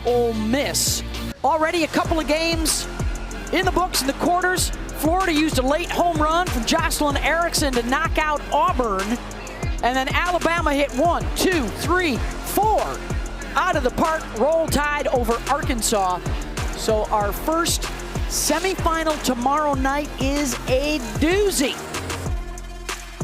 Ole Miss. Already a couple of games in the books in the quarters. Florida used a late home run from Jocelyn Erickson to knock out Auburn. And then Alabama hit 1, 2, 3, 4 out of the park. Roll Tide over Arkansas. So our first semifinal tomorrow night is a doozy.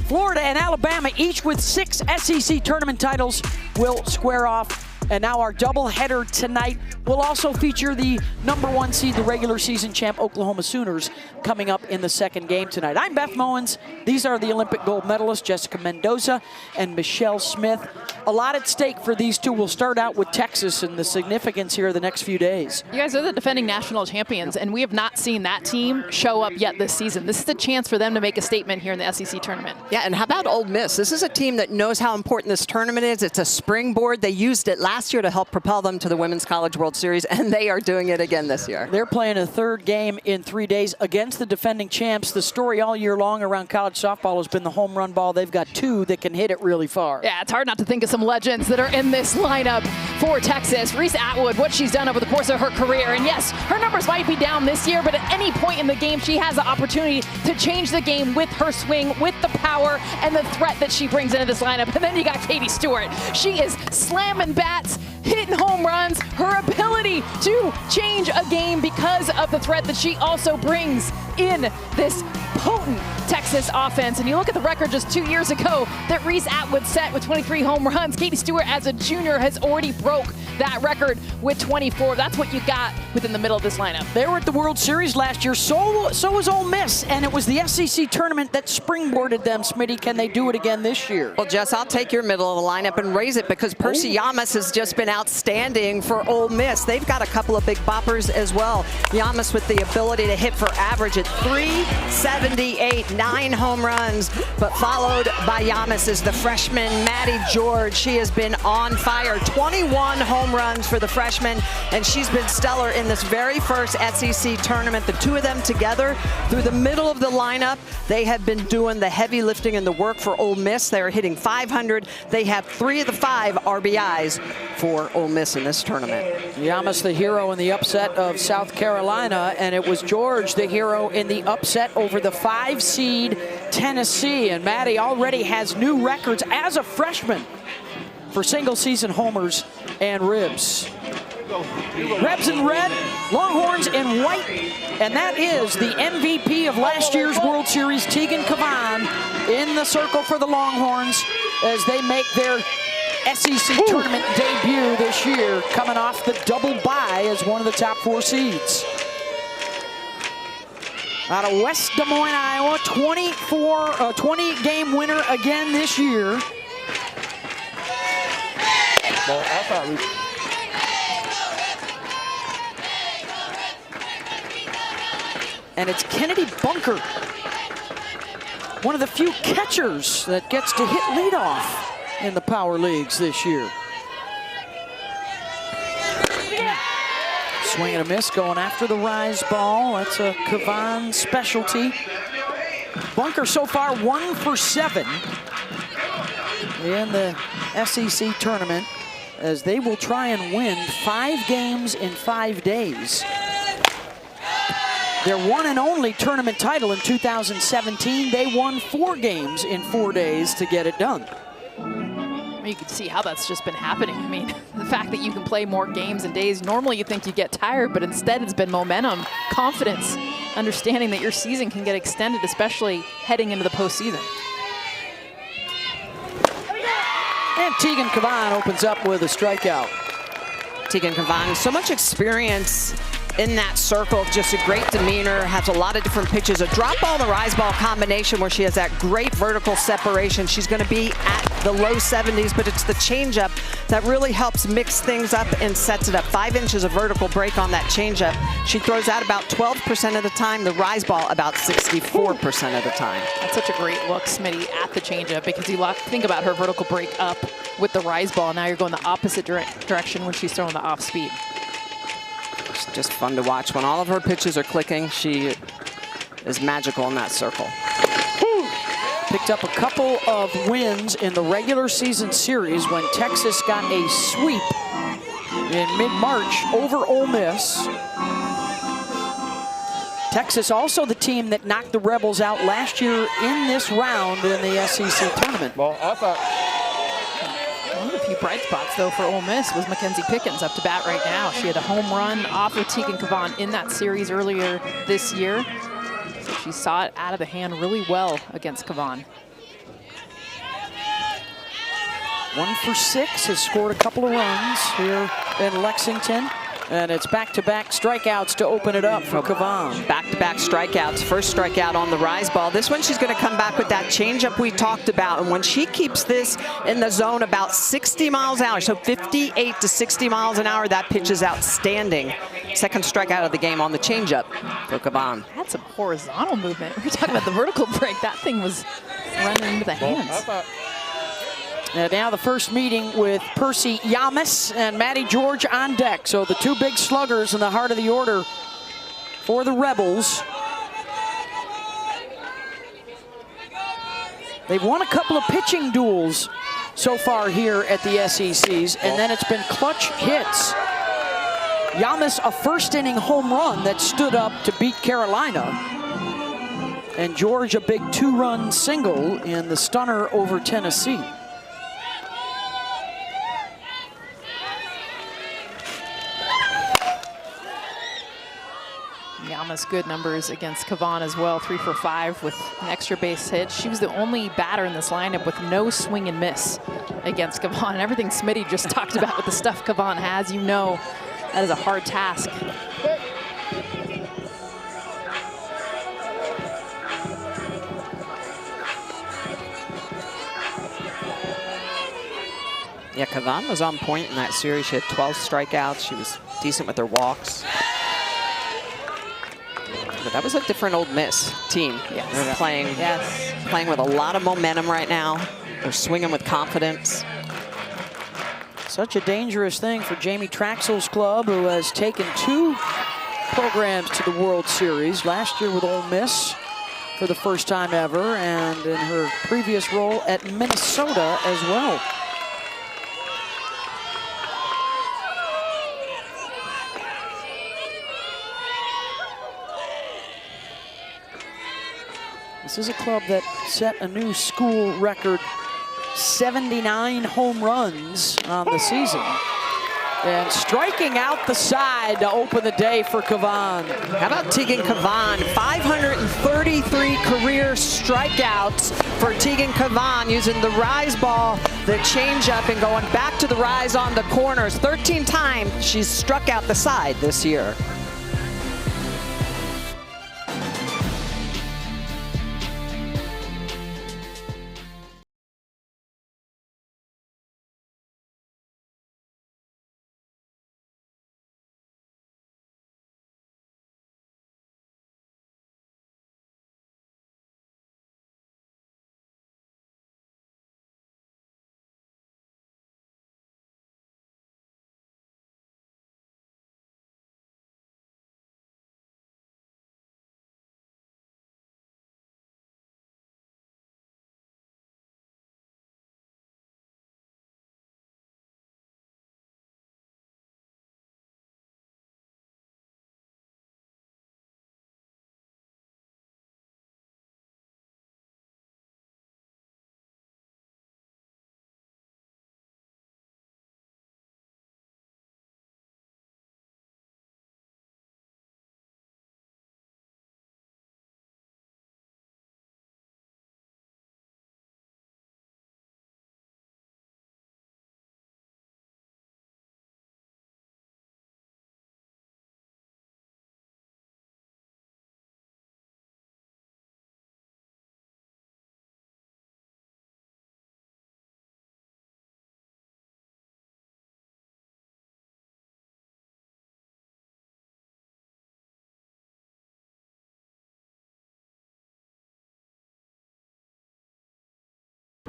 Florida and Alabama, each with 6 SEC tournament titles, will square off. And now our doubleheader tonight will also feature the #1 seed, the regular season champ Oklahoma Sooners, coming up in the second game tonight. I'm Beth Mowins. These are the Olympic gold medalists, Jessica Mendoza and Michelle Smith. A lot at stake for these two. We'll start out with Texas and the significance here the next few days. You guys are the defending national champions, and we have not seen that team show up yet this season. This is a chance for them to make a statement here in the SEC tournament. Yeah, and how about Ole Miss? This is a team that knows how important this tournament is. It's a springboard. They used it last year to help propel them to the Women's College World Series, and they are doing it again this year. They're playing a third game in 3 days against the defending champs. The story all year long around college softball has been the home run ball. They've got 2 that can hit it really far. Yeah, it's hard not to think of some legends that are in this lineup for Texas. Reese Atwood, what she's done over the course of her career. And yes, her numbers might be down this year, but at any point in the game, she has the opportunity to change the game with her swing, with the power and the threat that she brings into this lineup. And then you got Katie Stewart. She is slamming bats, hitting home runs, her ability to change a game because of the threat that she also brings in this potent Texas offense. And you look at the record just 2 years ago that Reese Atwood set with 23 home runs. Katie Stewart as a junior has already broke that record with 24. That's what you got within the middle of this lineup. They were at the World Series last year, so was Ole Miss, and it was the SEC tournament that springboarded them. Smitty, can they do it again this year? Well, Jess, I'll take your middle of the lineup and raise it because Percy Yamas has just been outstanding for Ole Miss. They've got a couple of big boppers as well. Yamas with the ability to hit for average at 378, 9 home runs, but followed by Yamas is the freshman Maddie George. She has been on fire, 21 home runs for the freshman, and she's been stellar in this very first SEC tournament. The two of them together through the middle of the lineup, they have been doing the heavy lifting and the work for Ole Miss. They are hitting 500. They have 3 of the 5 RBIs for Ole Miss in this tournament. Yamas the hero in the upset of South Carolina, and it was George the hero in the upset over the 5 seed Tennessee. And Maddie already has new records as a freshman for single season homers and ribs. Rebs in red, Longhorns in white, and that is the MVP of last year's World Series, Tegan Cavan, in the circle for the Longhorns as they make their SEC tournament debut this year, coming off the double bye as one of the top 4 seeds. Out of West Des Moines, Iowa, 20-game winner again this year. And it's Kennedy Bunker, one of the few catchers that gets to hit leadoff in the power leagues this year. Swing and a miss, going after the rise ball. That's a Cavan specialty. Bunker so far 1 for 7 in the SEC tournament, as they will try and win 5 games in 5 days. Their one and only tournament title in 2017, they won 4 games in 4 days to get it done. You can see how that's just been happening. I mean, the fact that you can play more games in days, normally you think you get tired, but instead it's been momentum, confidence, understanding that your season can get extended, especially heading into the postseason. And Tegan Cavan opens up with a strikeout. Tegan Cavan, so much experience in that circle, just a great demeanor, has a lot of different pitches, a drop ball and a rise ball combination where she has that great vertical separation. She's going to be at the low 70s, but it's the changeup that really helps mix things up and sets it up. 5 inches of vertical break on that changeup. She throws out about 12% of the time, the rise ball about 64% of the time. That's such a great look, Smitty, at the changeup, because you think about her vertical break up with the rise ball. Now you're going the opposite direction when she's throwing the off speed. It's just fun to watch. When all of her pitches are clicking, she is magical in that circle. Picked up a couple of wins in the regular season series when Texas got a sweep in mid-March over Ole Miss. Texas also the team that knocked the Rebels out last year in this round in the SEC tournament. Well, I thought one of the few bright spots, though, for Ole Miss was Mackenzie Pickens up to bat right now. She had a home run off of Tegan Cavan in that series earlier this year. So she saw it out of the hand really well against Cavan. 1 for 6, has scored a couple of runs here in Lexington. And it's back-to-back strikeouts to open it up for Cavan. Back-to-back strikeouts. First strikeout on the rise ball. This one she's going to come back with that changeup we talked about. And when she keeps this in the zone about 60 miles an hour, so 58 to 60 miles an hour, that pitch is outstanding. Second strikeout of the game on the changeup for Cavan. Had some horizontal movement. We were talking about the vertical break. That thing was running into the hands. And now the first meeting with Percy Yamas and Maddie George on deck. So the two big sluggers in the heart of the order for the Rebels. They've won a couple of pitching duels so far here at the SECs, and then it's been clutch hits. Yamas, a first-inning home run that stood up to beat Carolina. And George, a big two-run single in the stunner over Tennessee. Yamas good numbers against Cavan as well, 3 for 5 with an extra base hit. She was the only batter in this lineup with no swing and miss against Cavan. And everything Smitty just talked about with the stuff Cavan has, you know that is a hard task. Yeah, Cavan was on point in that series. She had 12 strikeouts. She was decent with her walks. But that was a different Ole Miss team. Yes. They're playing with a lot of momentum right now. They're swinging with confidence. Such a dangerous thing for Jamie Traxel's club, who has taken 2 programs to the World Series. Last year with Ole Miss for the first time ever, and in her previous role at Minnesota as well. This is a club that set a new school record, 79 home runs on the season. And striking out the side to open the day for Cavan. How about Tegan Cavan? 533 career strikeouts for Tegan Cavan, using the rise ball, the changeup, and going back to the rise on the corners. 13 times she's struck out the side this year.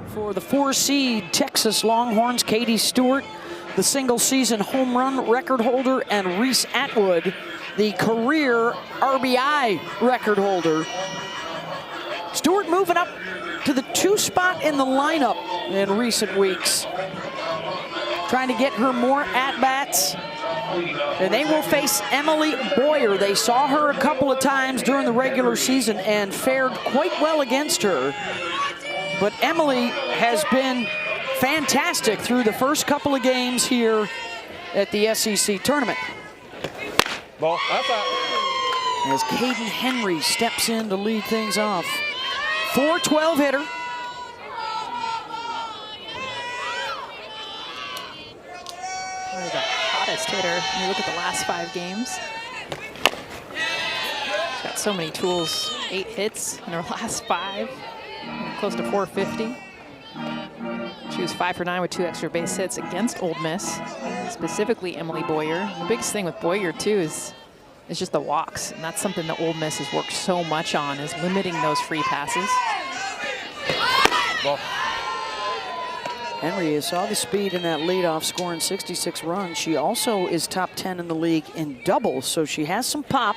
For the 4-seed Texas Longhorns, Katie Stewart, the single-season home run record holder, and Reese Atwood, the career RBI record holder. Stewart moving up to the 2 spot in the lineup in recent weeks. trying to get her more at-bats. And they will face Emily Boyer. They saw her a couple of times during the regular season and fared quite well against her. But Emily has been fantastic through the first couple of games here at the SEC tournament. Ball, that's out. As Caden Henry steps in to lead things off. 412 hitter. Probably the hottest hitter. When you look at the last 5 games. She's got so many tools. 8 hits in her last 5. Close to 450. She was 5 for 9 with 2 extra base hits against Ole Miss, specifically Emily Boyer. The biggest thing with Boyer too is just the walks, and that's something that Ole Miss has worked so much on, is limiting those free passes. Ball. Henry saw the speed in that leadoff, scoring 66 runs. She also is top 10 in the league in doubles, so she has some pop.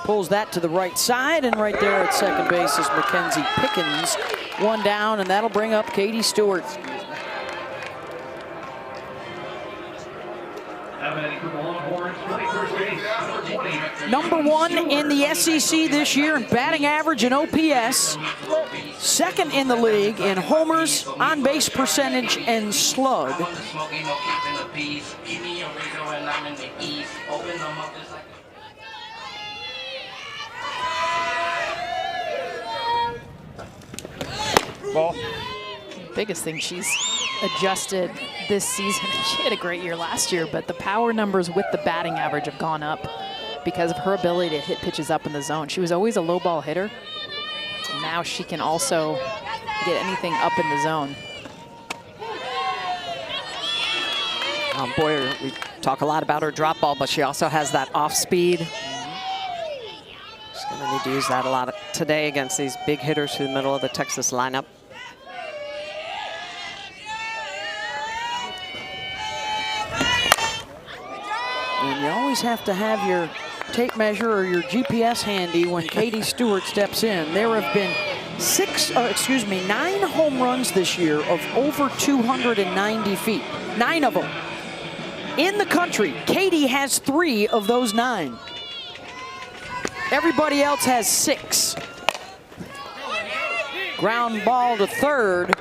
Pulls that to the right side, and right there at second base is Mackenzie Pickens. 1 down, and that'll bring up Katie Stewart. Number 1 in the SEC this year in batting average and OPS. 2nd in the league in homers, on-base percentage, and slug. Ball. Biggest thing she's adjusted this season. She had a great year last year, but the power numbers with the batting average have gone up because of her ability to hit pitches up in the zone. She was always a low ball hitter. Now she can also get anything up in the zone. Boyer, we talk a lot about her drop ball, but she also has that off speed. She's going to need to use that a lot today against these big hitters through the middle of the Texas lineup. And you always have to have your tape measure or your GPS handy when Katie Stewart steps in. There have been 9 home runs this year of over 290 feet. 9 of them. In the country, Katie has 3 of those 9. Everybody else has 6. Ground ball to third,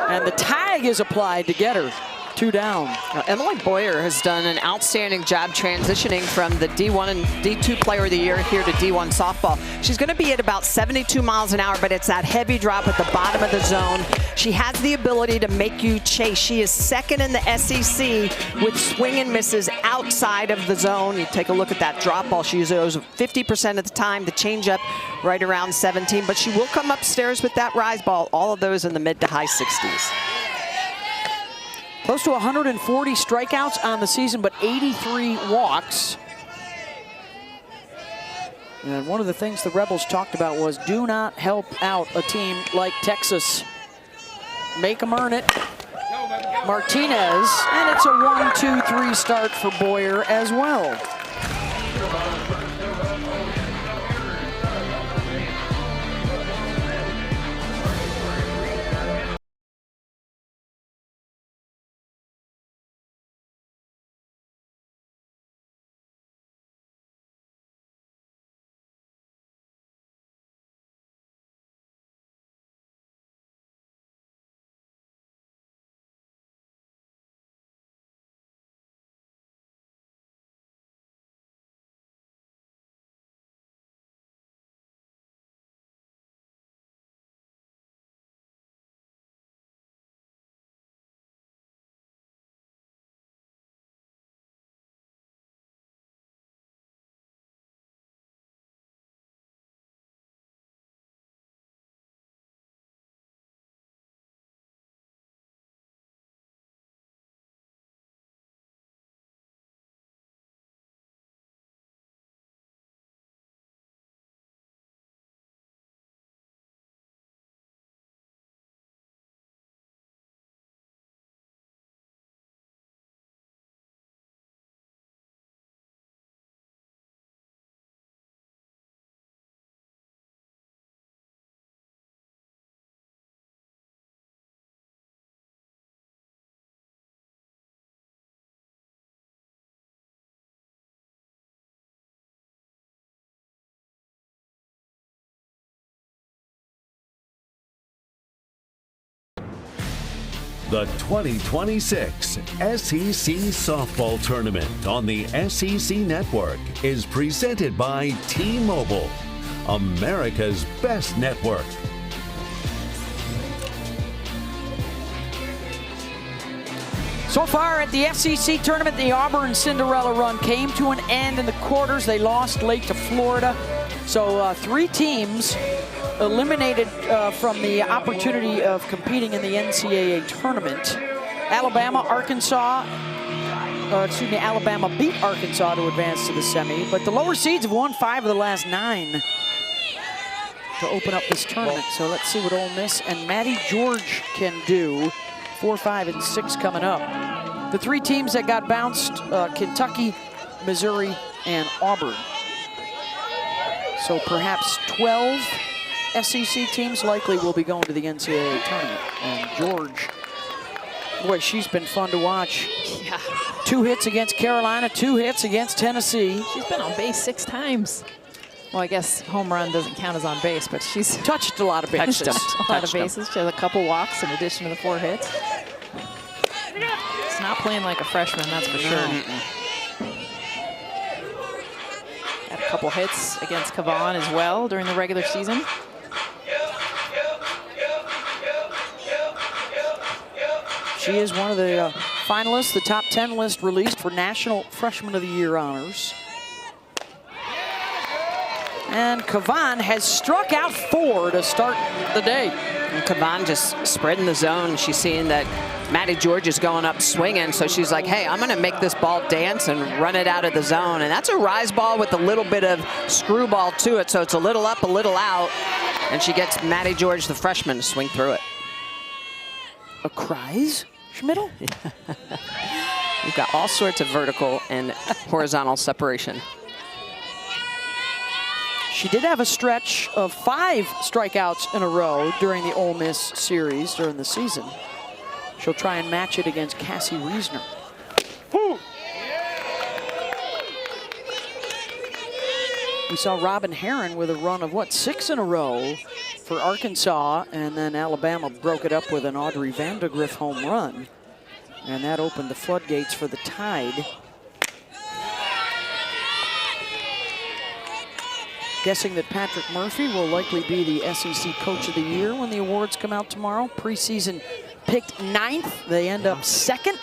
and the tag is applied to get her. 2 down. Now, Emily Boyer has done an outstanding job transitioning from the D1 and D2 Player of the Year here to D1 softball. She's going to be at about 72 miles an hour, but it's that heavy drop at the bottom of the zone. She has the ability to make you chase. She is 2nd in the SEC with swing and misses outside of the zone. You take a look at that drop ball. She uses 50% of the time, the changeup right around 17, but she will come upstairs with that rise ball. All of those in the mid to high 60s. Close to 140 strikeouts on the season, but 83 walks. And one of the things the Rebels talked about was do not help out a team like Texas. Make them earn it. Martinez, and it's a 1-2-3 start for Boyer as well. The 2026 SEC Softball Tournament on the SEC Network is presented by T-Mobile, America's best network. So far at the SEC tournament, the Auburn Cinderella run came to an end in the quarters. They lost late to Florida. So 3 teams eliminated from the opportunity of competing in the NCAA tournament. Alabama beat Arkansas to advance to the semi, but the lower seeds have won 5 of the last 9 to open up this tournament. So let's see what Ole Miss and Maddie George can do. 4, 5, and 6 coming up. The 3 teams that got bounced, Kentucky, Missouri, and Auburn. So perhaps 12 SEC teams likely will be going to the NCAA tournament. And George, boy, she's been fun to watch. Yeah. 2 hits against Carolina, 2 hits against Tennessee. She's been on base 6 times. Well, I guess home run doesn't count as on base, but she's touched a lot of bases. A lot of bases. She has a couple walks in addition to the 4 hits. It's not playing like a freshman, that's for sure. Had a couple hits against Kavan as well during the regular season. She is one of the finalists, the top 10 list released for National Freshman of the Year honors. And Kavan has struck out 4 to start the day. And Kavan just spreading the zone. She's seeing that Maddie George is going up swinging, so she's like, hey, I'm going to make this ball dance and run it out of the zone. And that's a rise ball with a little bit of screwball to it, so it's a little up, a little out. And she gets Maddie George, the freshman, to swing through it. A Kreis Schmidl? You've got all sorts of vertical and horizontal separation. She did have a stretch of 5 strikeouts in a row during the Ole Miss series during the season. She'll try and match it against Cassie Reisner. We saw Robin Herron with a run of, 6 in a row for Arkansas, and then Alabama broke it up with an Audrey Vandegrift home run. And that opened the floodgates for the Tide. Guessing that Patrick Murphy will likely be the SEC Coach of the Year when the awards come out tomorrow. Preseason picked 9th. They end up 2nd.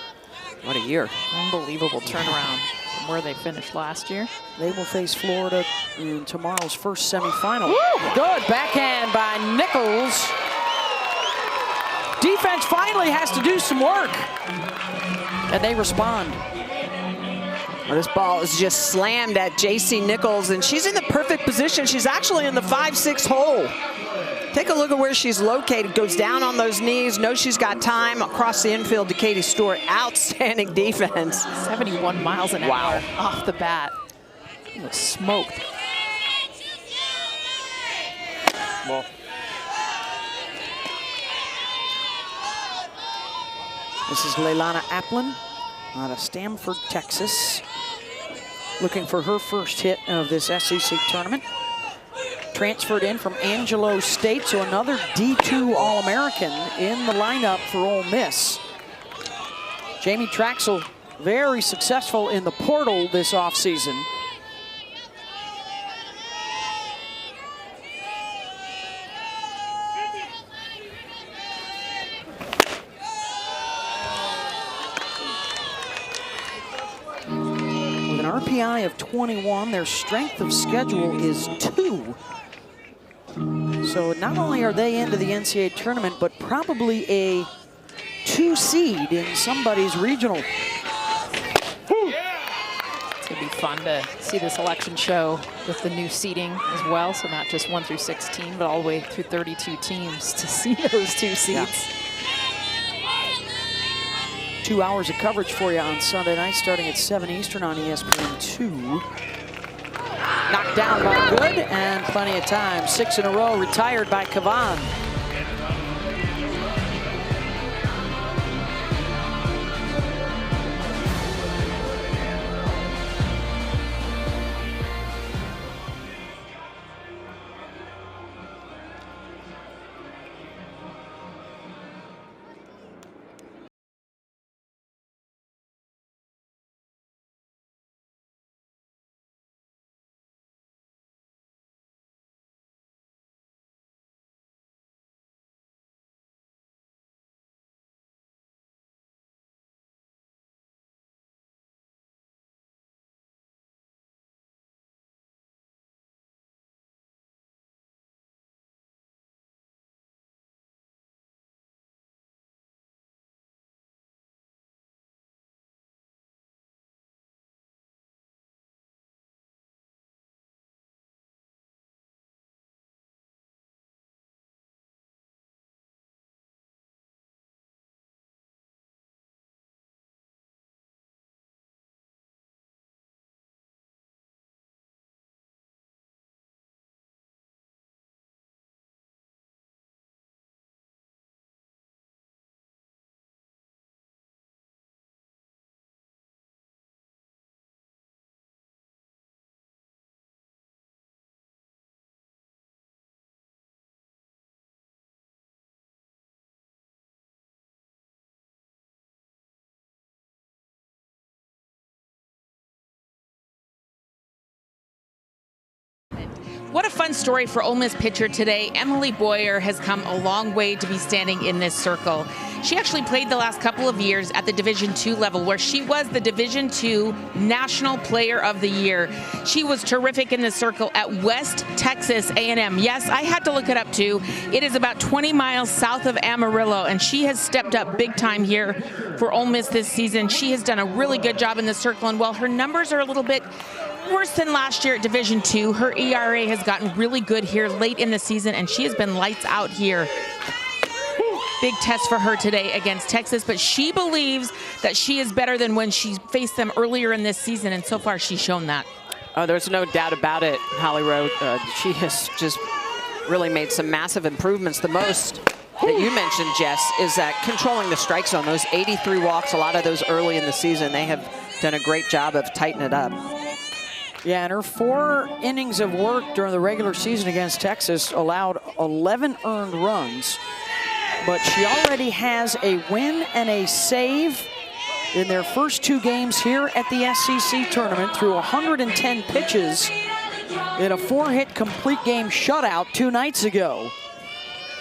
What a year. Unbelievable turnaround from where they finished last year. They will face Florida in tomorrow's first semifinal. Good backhand by Nichols. Defense finally has to do some work. And they respond. Well, this ball is just slammed at J.C. Nichols, and she's in the perfect position. She's actually in the 5-6 hole. Take a look at where she's located. Goes down on those knees, knows she's got time. Across the infield to Katie Stewart. Outstanding defense. 71 miles an hour off the bat. It was smoked. Well. This is Leilana Applin out of Stamford, Texas. Looking for her first hit of this SEC tournament. Transferred in from Angelo State, so another D2 All-American in the lineup for Ole Miss. Jamie Traxel, very successful in the portal this offseason. With an RPI of 21, their strength of schedule is 2. So not only are they into the NCAA tournament, but probably a 2 seed in somebody's regional. It's going to be fun to see the selection show with the new seeding as well. So not just 1 through 16, but all the way through 32 teams to see those 2 seeds. Yeah. 2 hours of coverage for you on Sunday night, starting at 7 Eastern on ESPN2. Knocked down by Good, and plenty of time. 6 in a row, retired by Kavan. what a fun story for Ole Miss pitcher today. Emily Boyer has come a long way to be standing in this circle. She actually played the last couple of years at the Division II level, where she was the Division II National Player of the Year. She was terrific in the circle at West Texas A&M. Yes, I had to look it up too. It is about 20 miles south of Amarillo, and she has stepped up big time here for Ole Miss this season. She has done a really good job in the circle, and while her numbers are a little bit worse than last year at Division II, her ERA has gotten really good here late in the season, and she has been lights out here. Big test for her today against Texas, but she believes that she is better than when she faced them earlier in this season, and so far she's shown that. Oh, there's no doubt about it, Holly Rowe. She has just really made some massive improvements. The most that you mentioned, Jess, is that controlling the strike zone. Those 83 walks, a lot of those early in the season, they have done a great job of tightening it up. Yeah, and her 4 innings of work during the regular season against Texas allowed 11 earned runs. But she already has a win and a save in their first 2 games here at the SEC tournament through 110 pitches in a 4-hit complete game shutout 2 nights ago.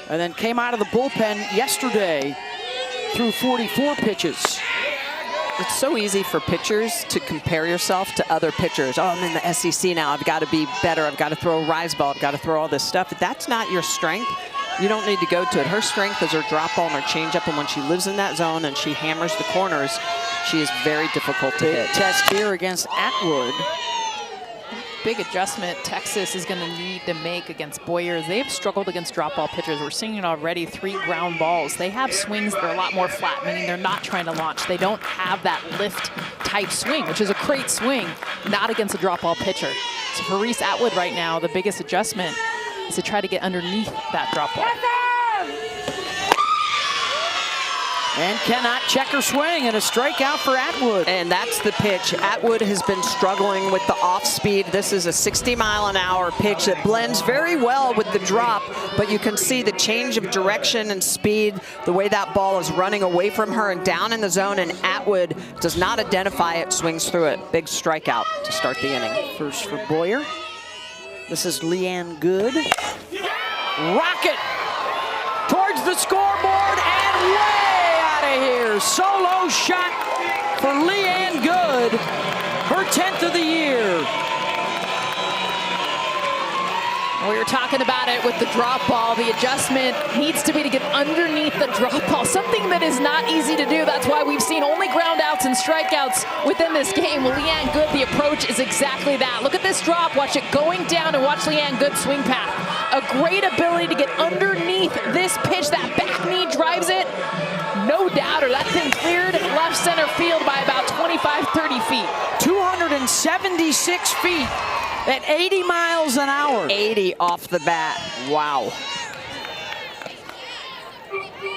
And then came out of the bullpen yesterday through 44 pitches. It's so easy for pitchers to compare yourself to other pitchers. Oh, I'm in the SEC now. I've got to be better. I've got to throw a rise ball. I've got to throw all this stuff. If that's not your strength, you don't need to go to it. Her strength is her drop ball and her changeup, and when she lives in that zone and she hammers the corners, she is very difficult to hit. Test here against Atwood. Big adjustment Texas is going to need to make against Boyer. They've struggled against drop ball pitchers. We're seeing it already, 3 ground balls. They have swings that are a lot more flat, meaning they're not trying to launch. They don't have that lift type swing, which is a great swing, not against a drop ball pitcher. So for Reese Atwood right now, the biggest adjustment is to try to get underneath that drop ball. And cannot check her swing, and a strikeout for Atwood. And that's the pitch. Atwood has been struggling with the off speed. This is a 60-mile-an-hour pitch that blends very well with the drop, but you can see the change of direction and speed, the way that ball is running away from her and down in the zone, and Atwood does not identify it, swings through it. Big strikeout to start the inning. First for Boyer. This is Leanne Good. Rocket towards the scoreboard and way out of here. Solo shot for Leanne Good, her 10th of the year. We were talking about it with the drop ball. The adjustment needs to be to get underneath the drop ball, something that is not easy to do. That's why we've seen only ground outs and strikeouts within this game. Well, Leanne Good, the approach is exactly that. Look at this drop. Watch it going down, and watch Leanne Good swing path. A great ability to get underneath this pitch. That back knee drives it. No doubter. That thing cleared left center field by about 25, 30 feet. 276 feet. At 80 miles an hour. 80 off the bat. Wow.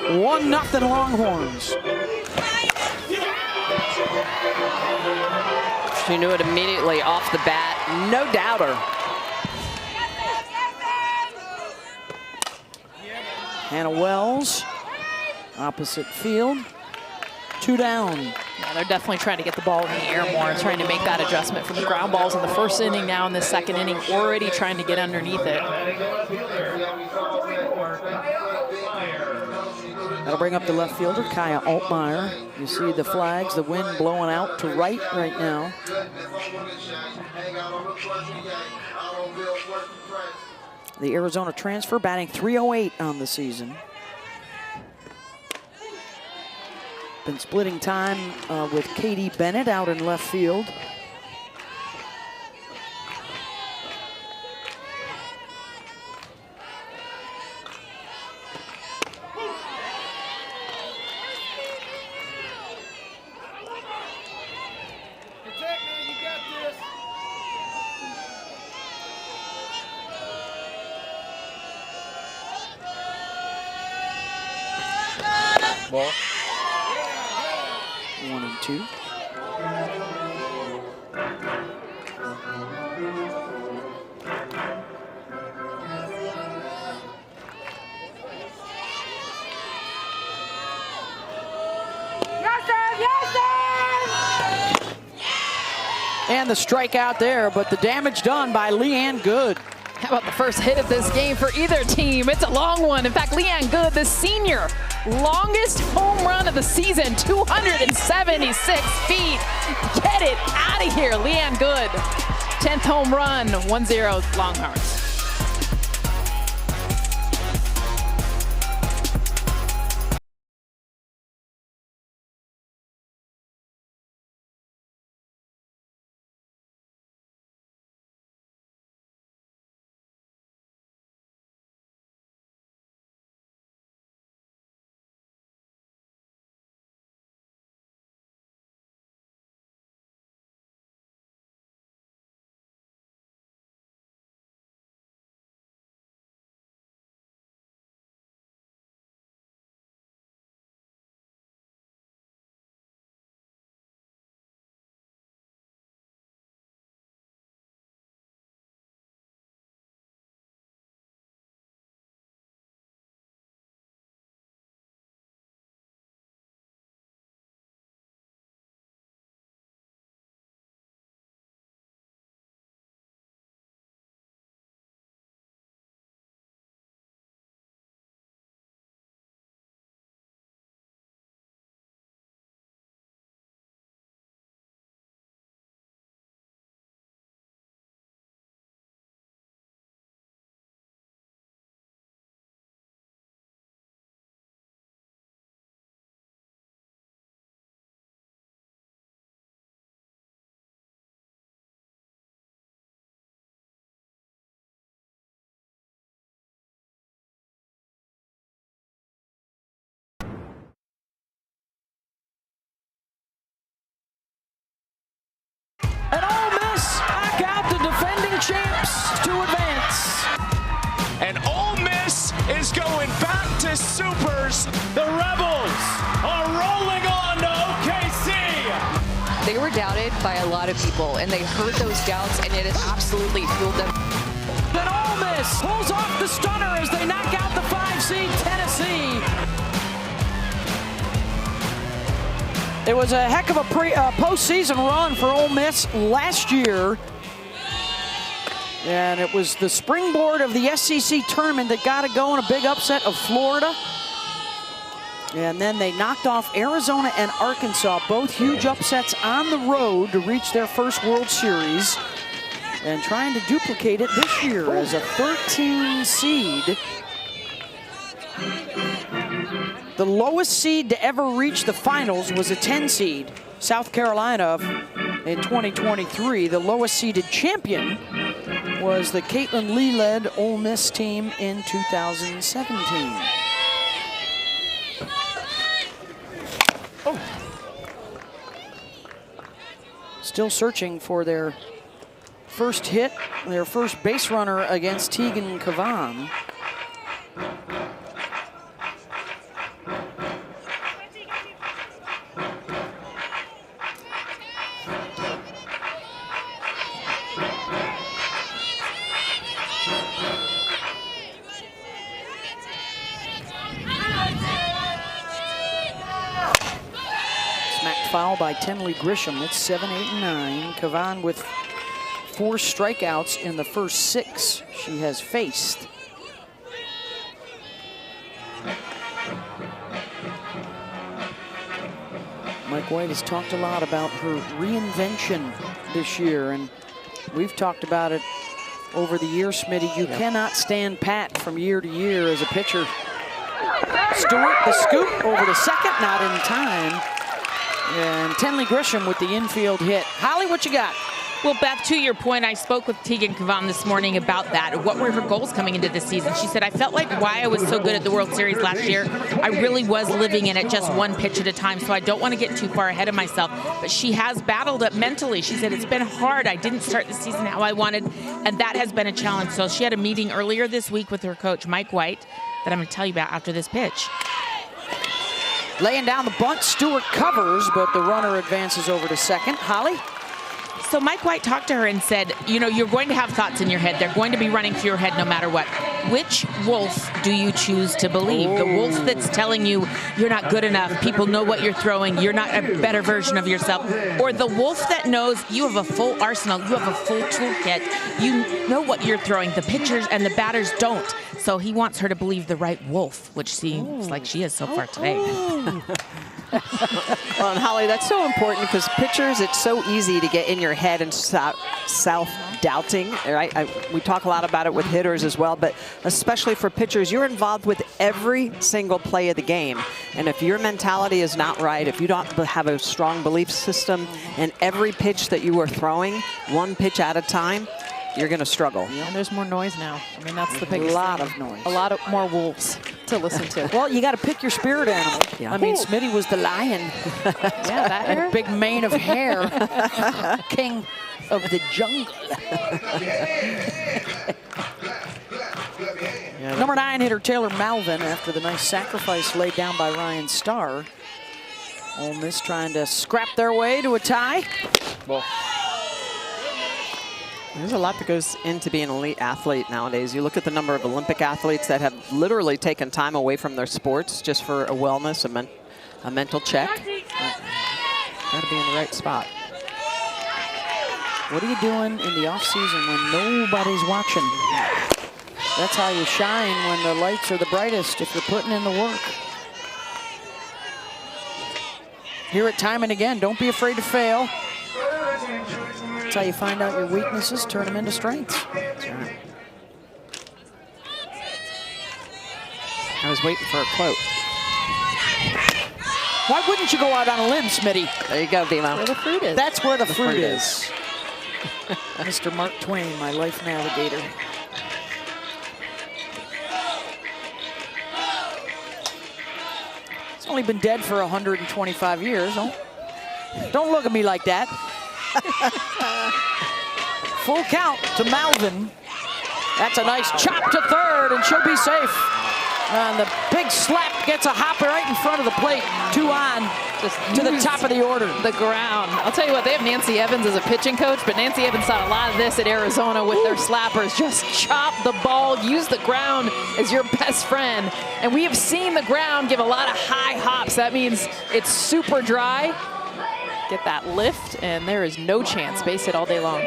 1-0 Longhorns. She knew it immediately off the bat. No doubter. Hannah Wells, opposite field. 2 down. Yeah, they're definitely trying to get the ball in the air more and trying to make that adjustment from the ground balls in the first inning. Now in the second inning, already trying to get underneath it. That'll bring up the left fielder, Kaya Altmaier. You see the flags, the wind blowing out to right now. The Arizona transfer batting .308 on the season. Been splitting time with Katie Bennett out in left field. Ball. 1 and 2. And the strikeout there, but the damage done by Leanne Good. How about the first hit of this game for either team? It's a long one. In fact, Leanne Good, the senior, longest home run of the season, 276 feet. Get it out of here, Leanne Good. 10th home run, 1-0 Longhorns. And Ole Miss knock out the defending champs to advance. And Ole Miss is going back to supers. The Rebels are rolling on to OKC. They were doubted by a lot of people, and they heard those doubts, and it has absolutely fueled them. Then Ole Miss pulls off the stunner as they knock out the 5 seed Tennessee. It was a heck of a postseason run for Ole Miss last year. And it was the springboard of the SEC tournament that got it going, a big upset of Florida. And then they knocked off Arizona and Arkansas, both huge upsets on the road to reach their first World Series. And trying to duplicate it this year as a 13 seed. The lowest seed to ever reach the finals was a 10 seed, South Carolina in 2023. The lowest seeded champion was the Caitlin Lee-led Ole Miss team in 2017. Oh. Still searching for their first hit, their first base runner against Tegan Cavan. Foul by Tenley Grisham. It's 7, 8, and 9. Cavan with 4 strikeouts in the first 6 she has faced. Mike White has talked a lot about her reinvention this year, and we've talked about it over the years, Smitty. You cannot stand pat from year to year as a pitcher. Stewart, the scoop over to second, not in time. And Tenley Grisham with the infield hit. Holly, what you got? Well, Beth, to your point, I spoke with Tegan Cavan this morning about that. What were her goals coming into this season? She said, I felt like why I was so good at the World Series last year, I really was living in it just one pitch at a time, so I don't want to get too far ahead of myself. But she has battled it mentally. She said, it's been hard. I didn't start the season how I wanted, and that has been a challenge. So she had a meeting earlier this week with her coach, Mike White, that I'm going to tell you about after this pitch. Laying down the bunt, Stewart covers, but the runner advances over to second. Holly? So Mike White talked to her and said, you know, you're going to have thoughts in your head. They're going to be running through your head no matter what. Which wolf do you choose to believe? The wolf that's telling you you're not good enough, people know what you're throwing, you're not a better version of yourself, or the wolf that knows you have a full arsenal, you have a full toolkit, you know what you're throwing, the pitchers and the batters don't. So he wants her to believe the right wolf, which seems like she is so far today. Well, and Holly, that's so important because pitchers, it's so easy to get in your head and self-doubting, right? We talk a lot about it with hitters as well, but especially for pitchers, you're involved with every single play of the game. And if your mentality is not right, if you don't have a strong belief system in every pitch that you are throwing, one pitch at a time, you're going to struggle. And there's more noise now. I mean, that's the biggest A lot thing. of noise. A lot of more wolves to listen to. Well, you got to pick your spirit animal. Yeah. I mean, Smitty was the lion. Yeah, that hair. And big mane of hair. King of the jungle. Number 9 hitter Taylor Malvin after the nice sacrifice laid down by Ryan Starr. Ole Miss trying to scrap their way to a tie. Ball. There's a lot that goes into being an elite athlete nowadays. You look at the number of Olympic athletes that have literally taken time away from their sports just for a wellness, a mental check. Got to be in the right spot. What are you doing in the off season when nobody's watching? That's how you shine when the lights are the brightest, if you're putting in the work. Hear it time and again. Don't be afraid to fail. That's how you find out your weaknesses, turn them into strengths. That's right. I was waiting for a quote. Why wouldn't you go out on a limb, Smitty? There you go, Demo. Where the fruit is. That's where the fruit is. Mr. Mark Twain, my life navigator. It's only been dead for 125 years. Don't look at me like that. Full count to Malvin. That's a nice chop to third, and she'll be safe. And the big slap gets a hopper right in front of the plate. 2 on, just to the top of the order. The ground. I'll tell you what, they have Nancy Evans as a pitching coach, but Nancy Evans saw a lot of this at Arizona with their slappers. Just chop the ball, use the ground as your best friend. And we have seen the ground give a lot of high hops. That means it's super dry. Get that lift, and there is no chance. Base it all day long.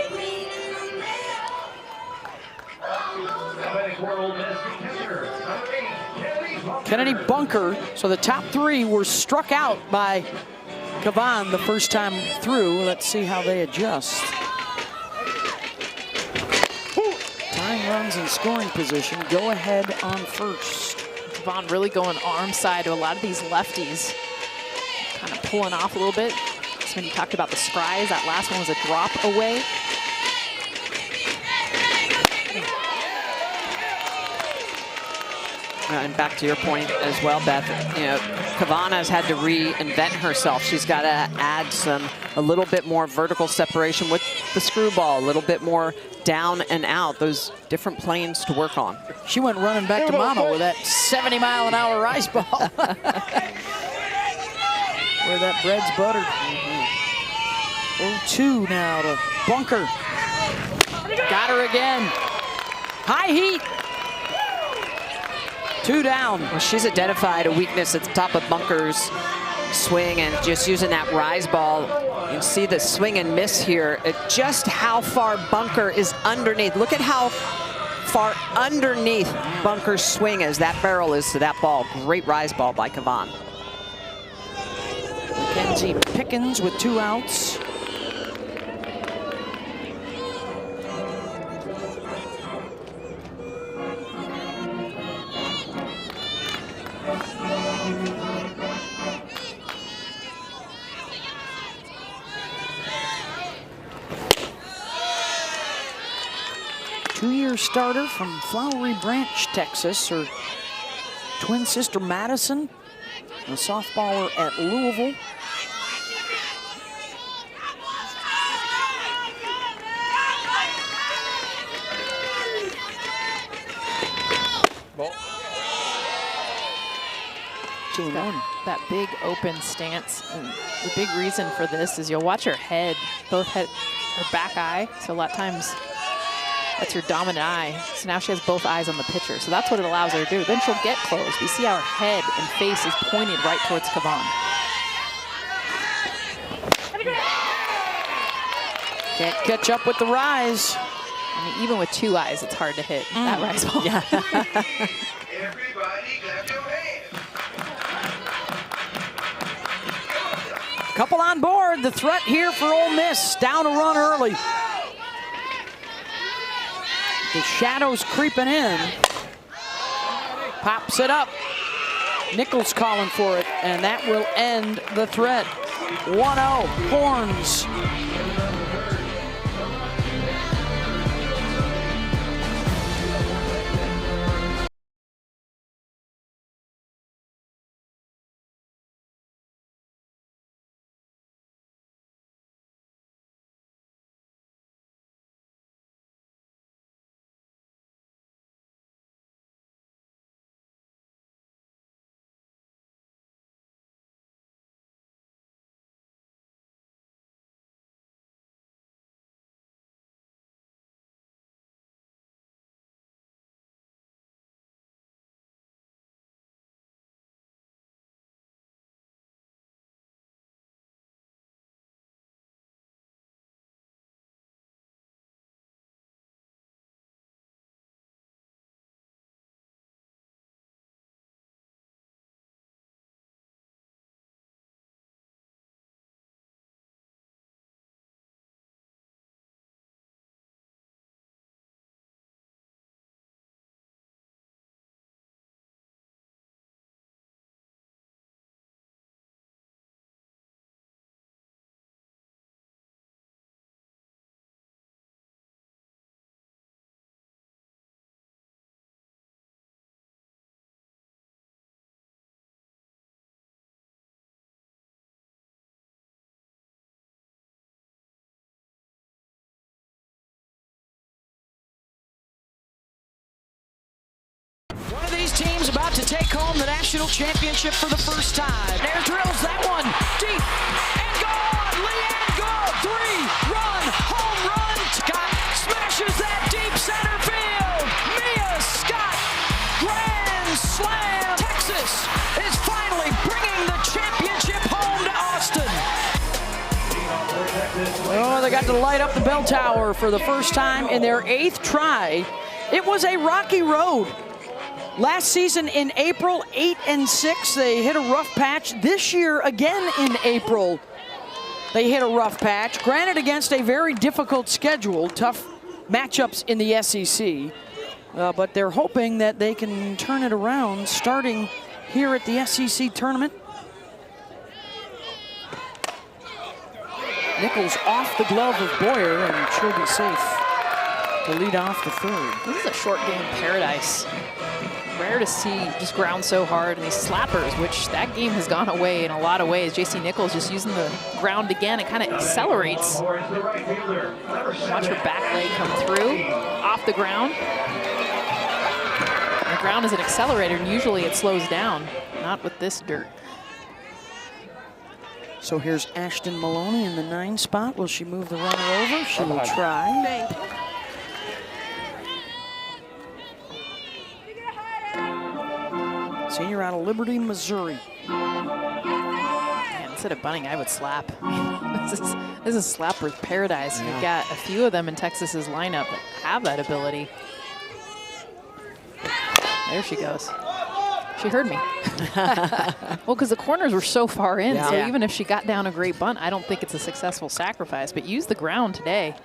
Kennedy Bunker. So the top 3 were struck out by Kavan the first time through. Let's see how they adjust. Tying runs in scoring position. Go ahead on first. Kavan really going arm side to a lot of these lefties. Kind of pulling off a little bit. When you talked about the scries, that last one was a drop away. And back to your point as well, Beth, you know, Kavanagh has had to reinvent herself. She's got to add a little bit more vertical separation with the screwball, a little bit more down and out, those different planes to work on. She went running back to mama with that 70-mile-an-hour rise ball. Where that bread's buttered. 0-2 now to Bunker. Got her again. High heat. 2 down. Well, she's identified a weakness at the top of Bunker's swing, and just using that rise ball. You can see the swing and miss here. Just how far Bunker is underneath. Look at how far underneath Bunker's swing is. That barrel is to that ball. Great rise ball by Kavan. Mackenzie Pickens with 2 outs. Two-year starter from Flowery Branch, Texas, her twin sister Madison, a softballer at Louisville. Ball. 2-1. That big open stance. And the big reason for this is you'll watch her head, her back eye. So a lot of times That's your dominant eye. So now she has both eyes on the pitcher. So that's what it allows her to do. Then she'll get closed. We see how her head and face is pointed right towards Kavan. Can't catch up with the rise. I mean, even with two eyes, it's hard to hit that rise ball. Yeah. Everybody clap your hands. Couple on board. The threat here for Ole Miss. Down a run early. The shadows creeping in. Pops it up. Nichols calling for it, and that will end the threat. 1-0, Horns. One of these teams about to take home the national championship for the first time. Air drills that one deep and gone. Leanne Gould, 3-run home run. Scott smashes that deep center field. Mia Scott, grand slam. Texas is finally bringing the championship home to Austin. Oh, they got to light up the bell tower for the first time in their 8th try. It was a rocky road. Last season in April, 8-6, they hit a rough patch. This year, again in April, they hit a rough patch. Granted, against a very difficult schedule, tough matchups in the SEC. But they're hoping that they can turn it around starting here at the SEC tournament. Nichols off the glove of Boyer, and she'll be safe to lead off the 3rd. This is a short game paradise. Rare to see just ground so hard, and these slappers, which that game has gone away in a lot of ways. JC Nichols just using the ground again. It kind of accelerates. Watch her back leg come through, off the ground. And the ground is an accelerator, and usually it slows down. Not with this dirt. So here's Ashton Maloney in the 9 spot. Will she move the runner over? She will try. Senior out of Liberty, Missouri. Man, instead of bunting, I would slap. This is slapper's paradise. Yeah. You've got a few of them in Texas's lineup that have that ability. There she goes. She heard me. Well, because the corners were so far in, so even if she got down a great bunt, I don't think it's a successful sacrifice, but use the ground today.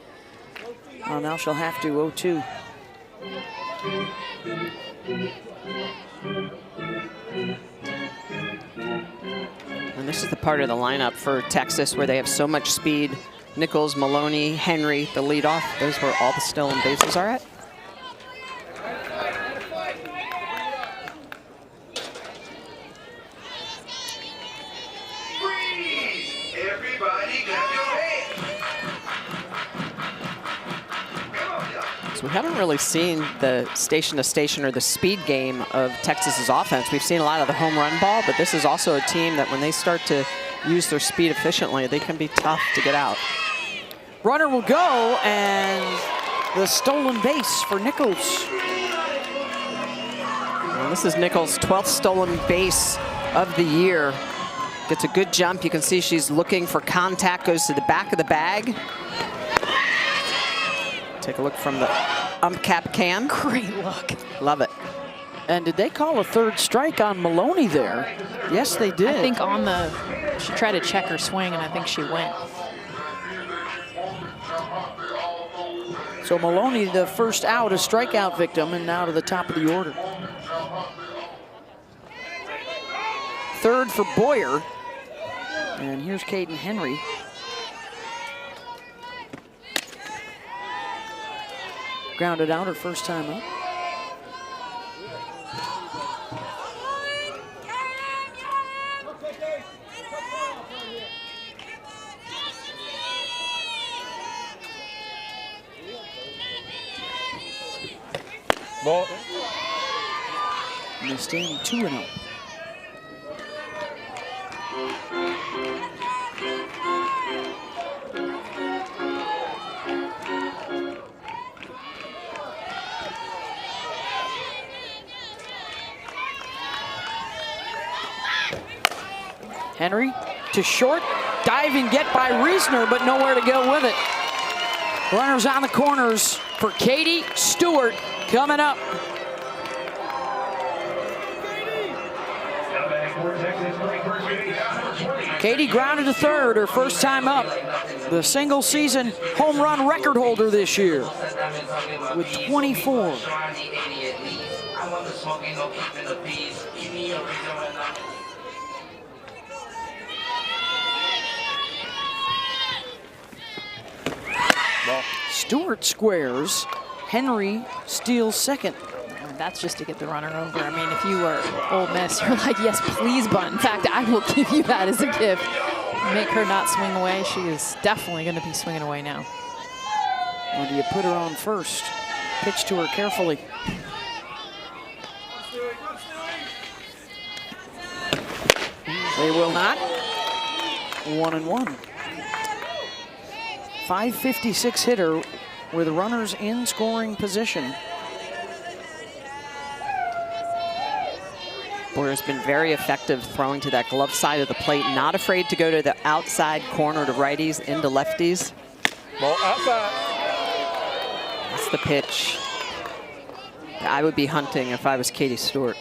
Well, now she'll have to 0-2. And this is the part of the lineup for Texas where they have so much speed. Nichols, Maloney, Henry, the leadoff. Those where all the stolen bases are at. Everybody clap your hands. So we haven't really seen the station-to-station or the speed game of Texas's offense. We've seen a lot of the home run ball, but this is also a team that when they start to use their speed efficiently, they can be tough to get out. Runner will go, and the stolen base for Nichols. Well, this is Nichols' 12th stolen base of the year. Gets a good jump. You can see she's looking for contact, goes to the back of the bag. Take a look from the ump cap cam. Great look. Love it. And did they call a third strike on Maloney there? Yes, they did. I think on the, she tried to check her swing, and I think she went. So Maloney, the first out, a strikeout victim, and now to the top of the order. Third for Boyer. And here's Kaden Henry. Grounded out her first time up. Ball. And they stand 2-0. Henry to short, diving get by Reisner, but nowhere to go with it. Runners on the corners for Katie Stewart coming up. Katie grounded to third, her first time up. The single season home run record holder this year with 24. Stewart squares, Henry steals second. That's just to get the runner over. I mean, if you were Ole Miss, you're like, yes, please bunt. In fact, I will give you that as a gift. Make her not swing away. She is definitely going to be swinging away now. Or do you put her on first? Pitch to her carefully. They will not. 1-1. 556 hitter with runners in scoring position. Boyer's been very effective throwing to that glove side of the plate, not afraid to go to the outside corner to righties, into lefties. Ball outside. That's the pitch I would be hunting if I was Katie Stewart.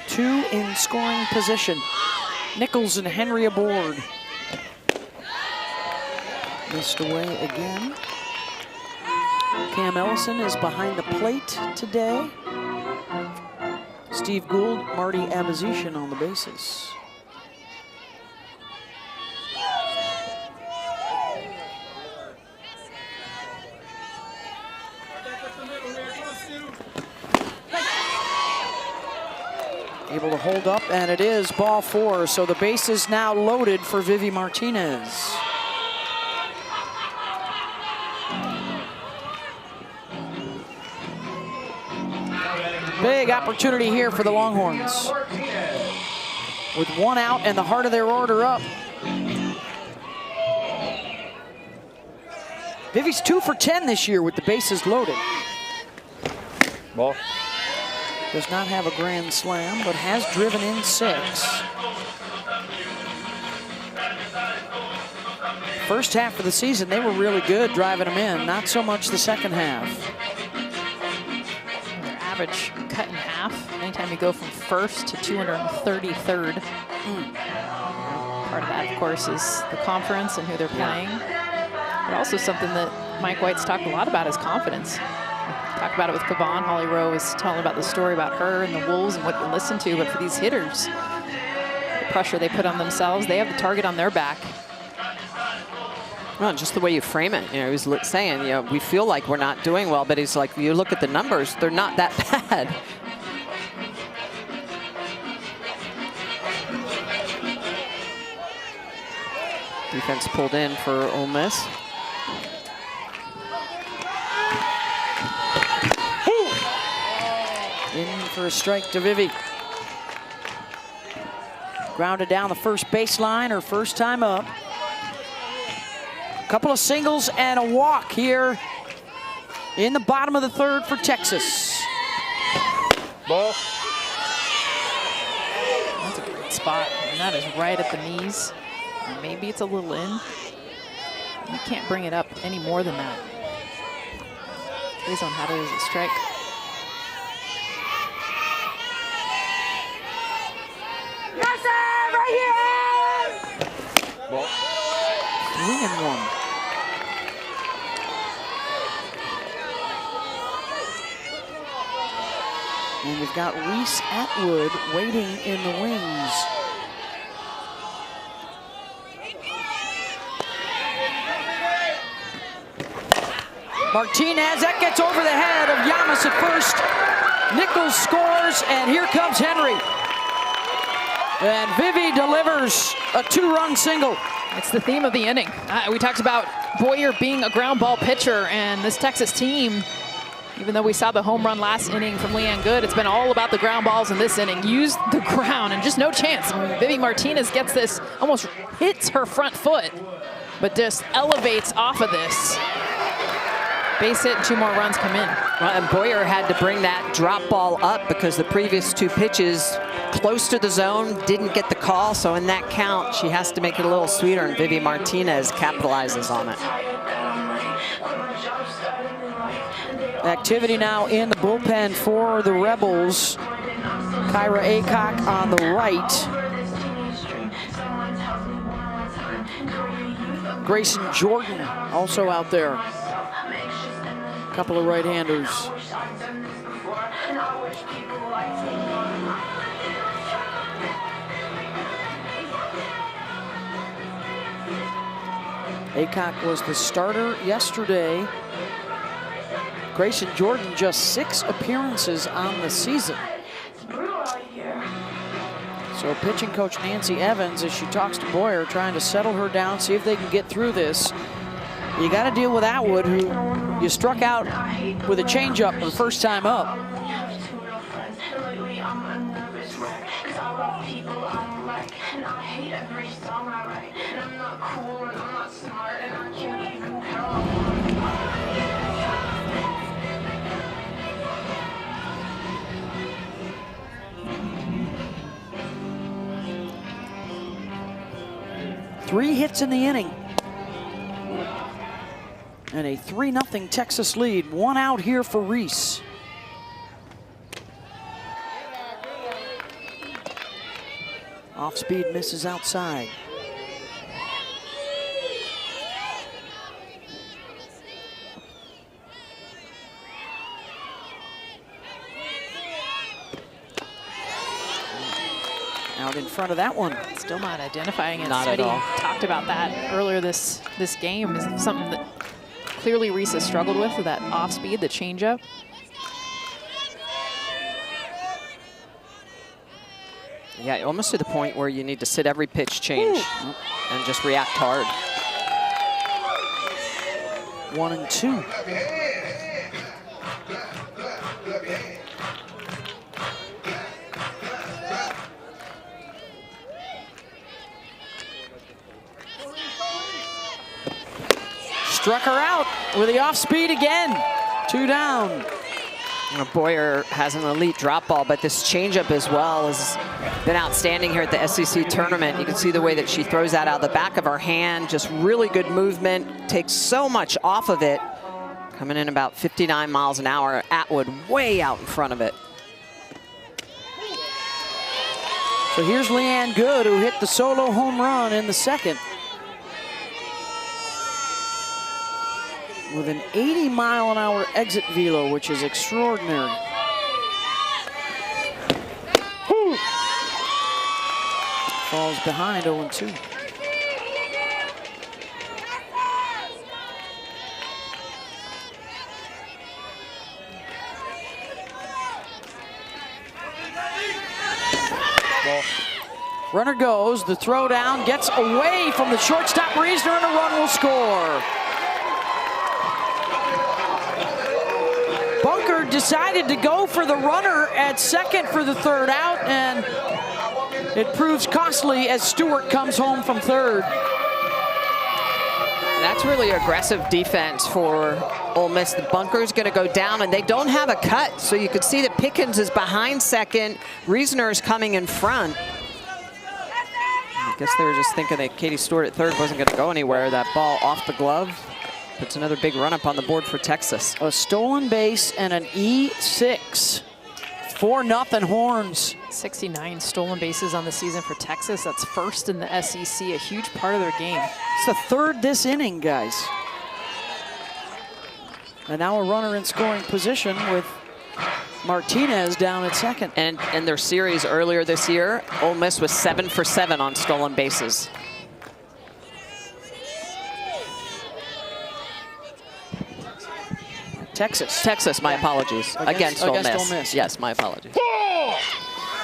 Two in scoring position. Nichols and Henry aboard. Missed away again. Cam Ellison is behind the plate today. Steve Gould, Marty Abazishan on the bases. Able to hold up, and it is ball four. So the base is now loaded for Vivi Martinez. Big opportunity here for the Longhorns. With one out and the heart of their order up. Vivi's 2 for 10 this year with the bases loaded. Ball. Does not have a grand slam, but has driven in 6. First half of the season, they were really good driving them in. Not so much the second half. Their average cut in half anytime you go from first to 233rd. Part of that, of course, is the conference and who they're playing. But also something that Mike White's talked a lot about is confidence. Talked about it with Kavan. Holly Rowe was telling about the story about her and the Wolves and what you listen to. But for these hitters, the pressure they put on themselves, they have the target on their back. Well, just the way you frame it. You know, he was saying, you know, we feel like we're not doing well, but he's like, you look at the numbers, they're not that bad. Defense pulled in for Ole Miss. In for a strike to Vivi. Grounded down the first baseline, her first time up. A couple of singles and a walk here in the bottom of the third for Texas. Ball. That's a great spot, and that is right at the knees. And maybe it's a little in. You can't bring it up any more than that. K-Zone had it as a strike. Ball. 3-1. And you've got Reese Atwood waiting in the wings. Martinez, that gets over the head of Llamas at first. Nichols scores, and here comes Henry. And Vivi delivers a 2-run single. It's the theme of the inning. We talked about Boyer being a ground ball pitcher, and this Texas team, even though we saw the home run last inning from Leanne Good, it's been all about the ground balls in this inning. Use the ground, and just no chance. I mean, Vivi Martinez gets this, almost hits her front foot, but just elevates off of this. Base hit, 2 more runs come in. Well, and Boyer had to bring that drop ball up because the previous 2 pitches close to the zone didn't get the call. So in that count, she has to make it a little sweeter, and Vivi Martinez capitalizes on it. Activity now in the bullpen for the Rebels. Kyra Aycock on the right. Grayson Jordan also out there. Couple of right-handers. Aycock was the starter yesterday. Grayson Jordan just 6 appearances on the season. So pitching coach Nancy Evans, as she talks to Boyer, trying to settle her down, see if they can get through this. You got to deal with Atwood, who you struck out with a changeup the first time up. Three hits in the inning. And a 3-0 Texas lead. 1 out here for Reese. Off speed misses outside. Out in front of that one. Still not identifying it. Not at all. Talked about that earlier this game. Is something that clearly Reese has struggled with that off speed, the changeup. Yeah, almost to the point where you need to sit every pitch change and just react hard. 1-2. Struck her out with the off speed again. 2 down. Boyer has an elite drop ball, but this changeup as well has been outstanding here at the SEC tournament. You can see the way that she throws that out the back of her hand. Just really good movement. Takes so much off of it. Coming in about 59 miles an hour. Atwood way out in front of it. So here's Leanne Good, who hit the solo home run in the second. With an 80-mile-an-hour exit velo, which is extraordinary. Falls behind 0-2. Runner goes, the throw down gets away from the shortstop Reisner, and a run will score. Bunker decided to go for the runner at second for the 3rd out, and It proves costly as Stewart comes home from third. That's really aggressive defense for Ole Miss. The bunker's going to go down, and they don't have a cut. So you could see that Pickens is behind second. Reasoner is coming in front. I guess they were just thinking that Katie Stewart at third wasn't going to go anywhere. That ball off the glove puts another big run up on the board for Texas. A stolen base and an E6. 4-0 Horns. 69 stolen bases on the season for Texas. That's first in the SEC, a huge part of their game. It's the third this inning, guys. And now a runner in scoring position with Martinez down at second. And in their series earlier this year, Ole Miss was 7 for 7 on stolen bases. Texas, my apologies. Against Ole Miss. Yes, my apologies.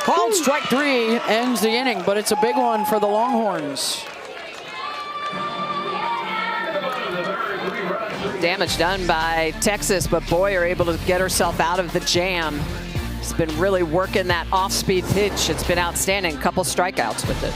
Called strike 3 ends the inning, but it's a big one for the Longhorns. Damage done by Texas, but Boyer able to get herself out of the jam. She's been really working that off-speed pitch. It's been outstanding. A couple strikeouts with it.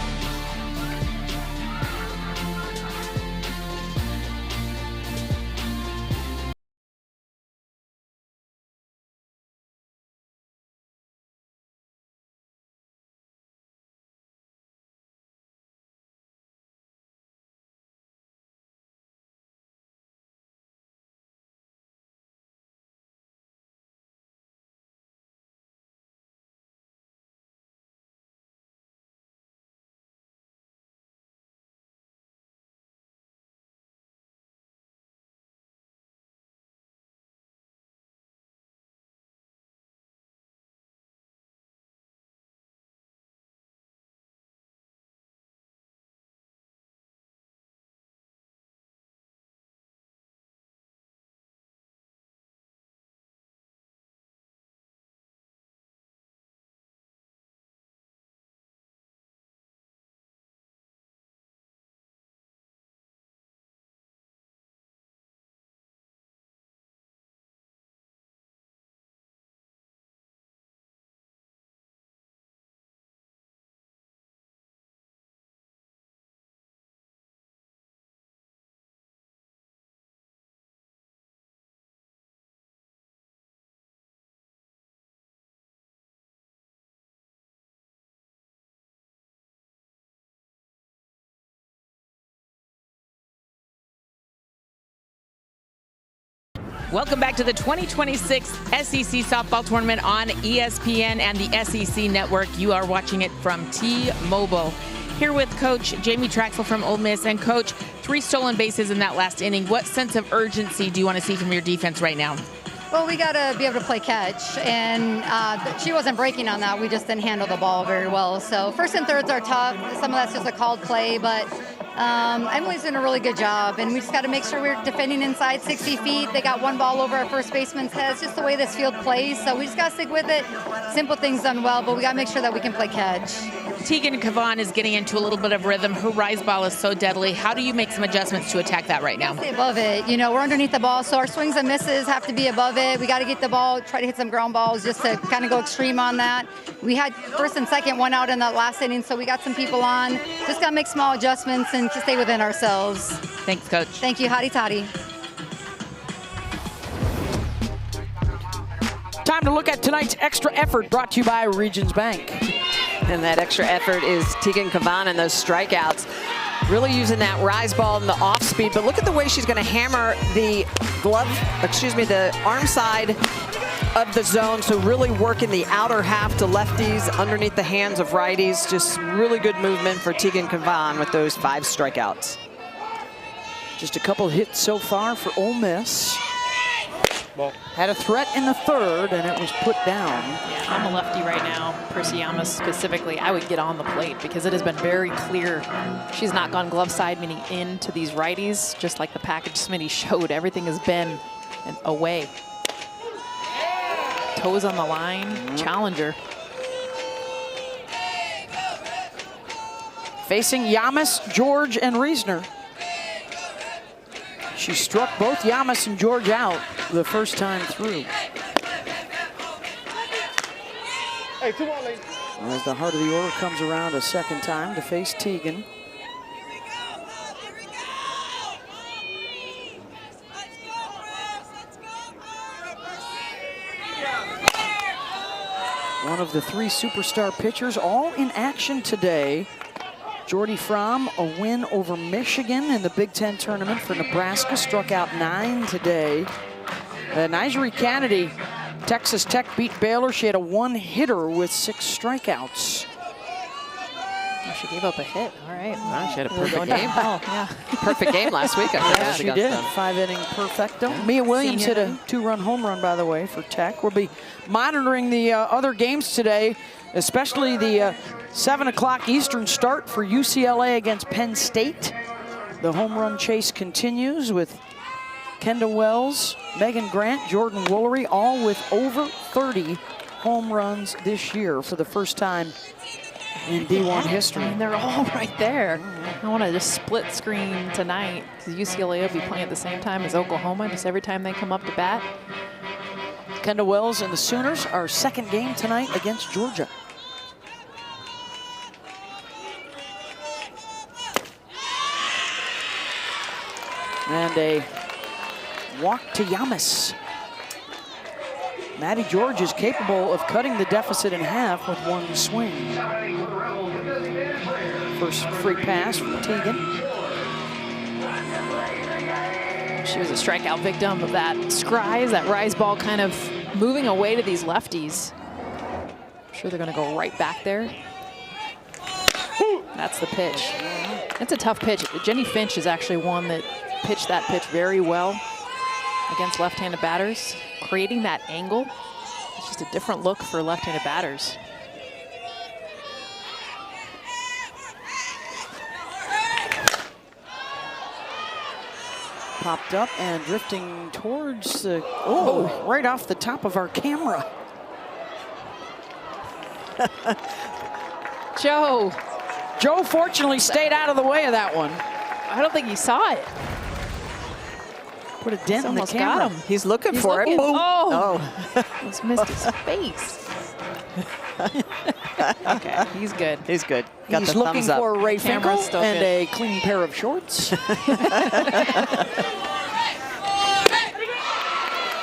Welcome back to the 2026 SEC Softball Tournament on ESPN and the SEC Network. You are watching it from T-Mobile. Here with Coach Jamie Traxel from Ole Miss. And Coach, 3 stolen bases in that last inning. What sense of urgency do you want to see from your defense right now? Well, we got to be able to play catch, and she wasn't breaking on that. We just didn't handle the ball very well. So first and thirds are tough. Some of that's just a called play, but Emily's doing a really good job, and we just got to make sure we're defending inside 60 feet. They got one ball over our first baseman's head. It's just the way this field plays, so we just got to stick with it. Simple things done well, but we got to make sure that we can play catch. Tegan Cavan is getting into a little bit of rhythm. Her rise ball is so deadly. How do you make some adjustments to attack that right now? Stay above it. You know, we're underneath the ball, so our swings and misses have to be above it. We got to get the ball, try to hit some ground balls just to kind of go extreme on that. We had first and second one out in that last inning, so we got some people on. Just got to make small adjustments and to stay within ourselves. Thanks, Coach. Thank you. Hotty toddy. Time to look at tonight's extra effort brought to you by Regions Bank. And that extra effort is Tegan Cavan and those strikeouts. Really using that rise ball and the off speed, but look at the way she's going to hammer the the arm side of the zone. So really working the outer half to lefties underneath the hands of righties. Just really good movement for Tegan Cavan with those 5 strikeouts. Just a couple hits so far for Ole Miss. Ball. Had a threat in the third, and it was put down. Yeah, I'm a lefty right now. Percy Yamas specifically, I would get on the plate because it has been very clear she's not gone glove side, meaning into these righties, just like the package Smitty showed. Everything has been away. Toes on the line, challenger. Facing Yamas, George, and Reasoner. She struck both Yamas and George out the first time through. Hey, 2 more, ladies. As the heart of the order comes around a second time to face Teagan. One of the 3 superstar pitchers all in action today. Jordy Fromm, a win over Michigan in the Big Ten tournament for Nebraska, struck out 9 today. Nigeri Kennedy, Texas Tech beat Baylor. She had a 1-hitter with 6 strikeouts. Oh, she gave up a hit. All right. Wow, she had a perfect game. Oh, yeah. Perfect game last week. Yes, she did. 5-inning perfecto. Mia Williams hit a 2-run home run, by the way, for Tech. We'll be monitoring the other games today, especially the 7 o'clock Eastern start for UCLA against Penn State. The home run chase continues with Kendall Wells, Megan Grant, Jordan Woolery, all with over 30 home runs this year for the first time in D1 history. And they're all right there. I want to just split screen tonight because UCLA will be playing at the same time as Oklahoma just every time they come up to bat. Kendall Wells and the Sooners, our second game tonight against Georgia. And a walk to Yamas. Maddie George is capable of cutting the deficit in half with 1 swing. First free pass from Teagan. She was a strikeout victim of that Scries, that rise ball kind of moving away to these lefties. I'm sure they're going to go right back there. That's the pitch. That's a tough pitch. Jenny Finch is actually one that pitched that pitch very well against left-handed batters, creating that angle. It's just a different look for left-handed batters. Popped up and drifting towards the, right off the top of our camera. Joe fortunately stayed out of the way of that one. I don't think he saw it. Put a dent in the camera. Got him. He's looking for it. Boom. Oh. Almost missed his face. Okay, he's good. He's good. Got He's the looking thumbs up. for Ray Finkel Camera's still and good. a clean pair of shorts.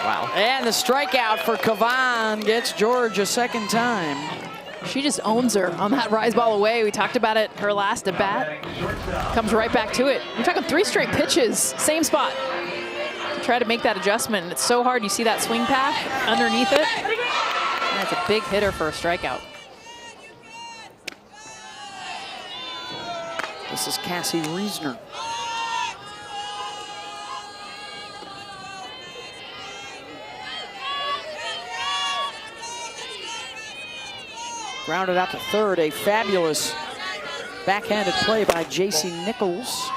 Wow. And the strikeout for Kavan gets George a second time. She just owns her on that rise ball away. We talked about it her last at bat. Comes right back to it. We're talking 3 straight pitches, same spot. To try to make that adjustment. And it's so hard. You see that swing path underneath it. And it's a big hitter for a strikeout. This is Cassie Reisner. Grounded out to third, a fabulous backhanded play by J.C. Nichols.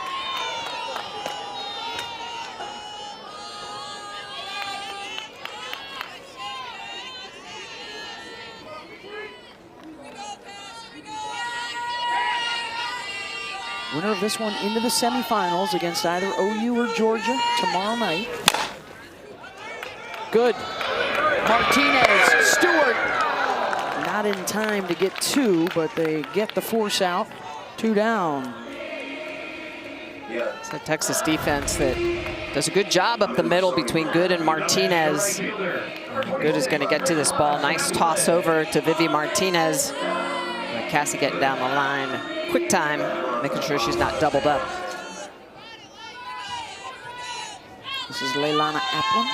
Winner of this one into the semifinals against either OU or Georgia tomorrow night. Good. Martinez, Stewart. Not in time to get 2, but they get the force out. 2 down. It's a Texas defense that does a good job up the middle between Good and Martinez. Good is going to get to this ball. Nice toss over to Vivi Martinez. Cassie getting down the line. Quick time, making sure she's not doubled up. This is Leilana Applin.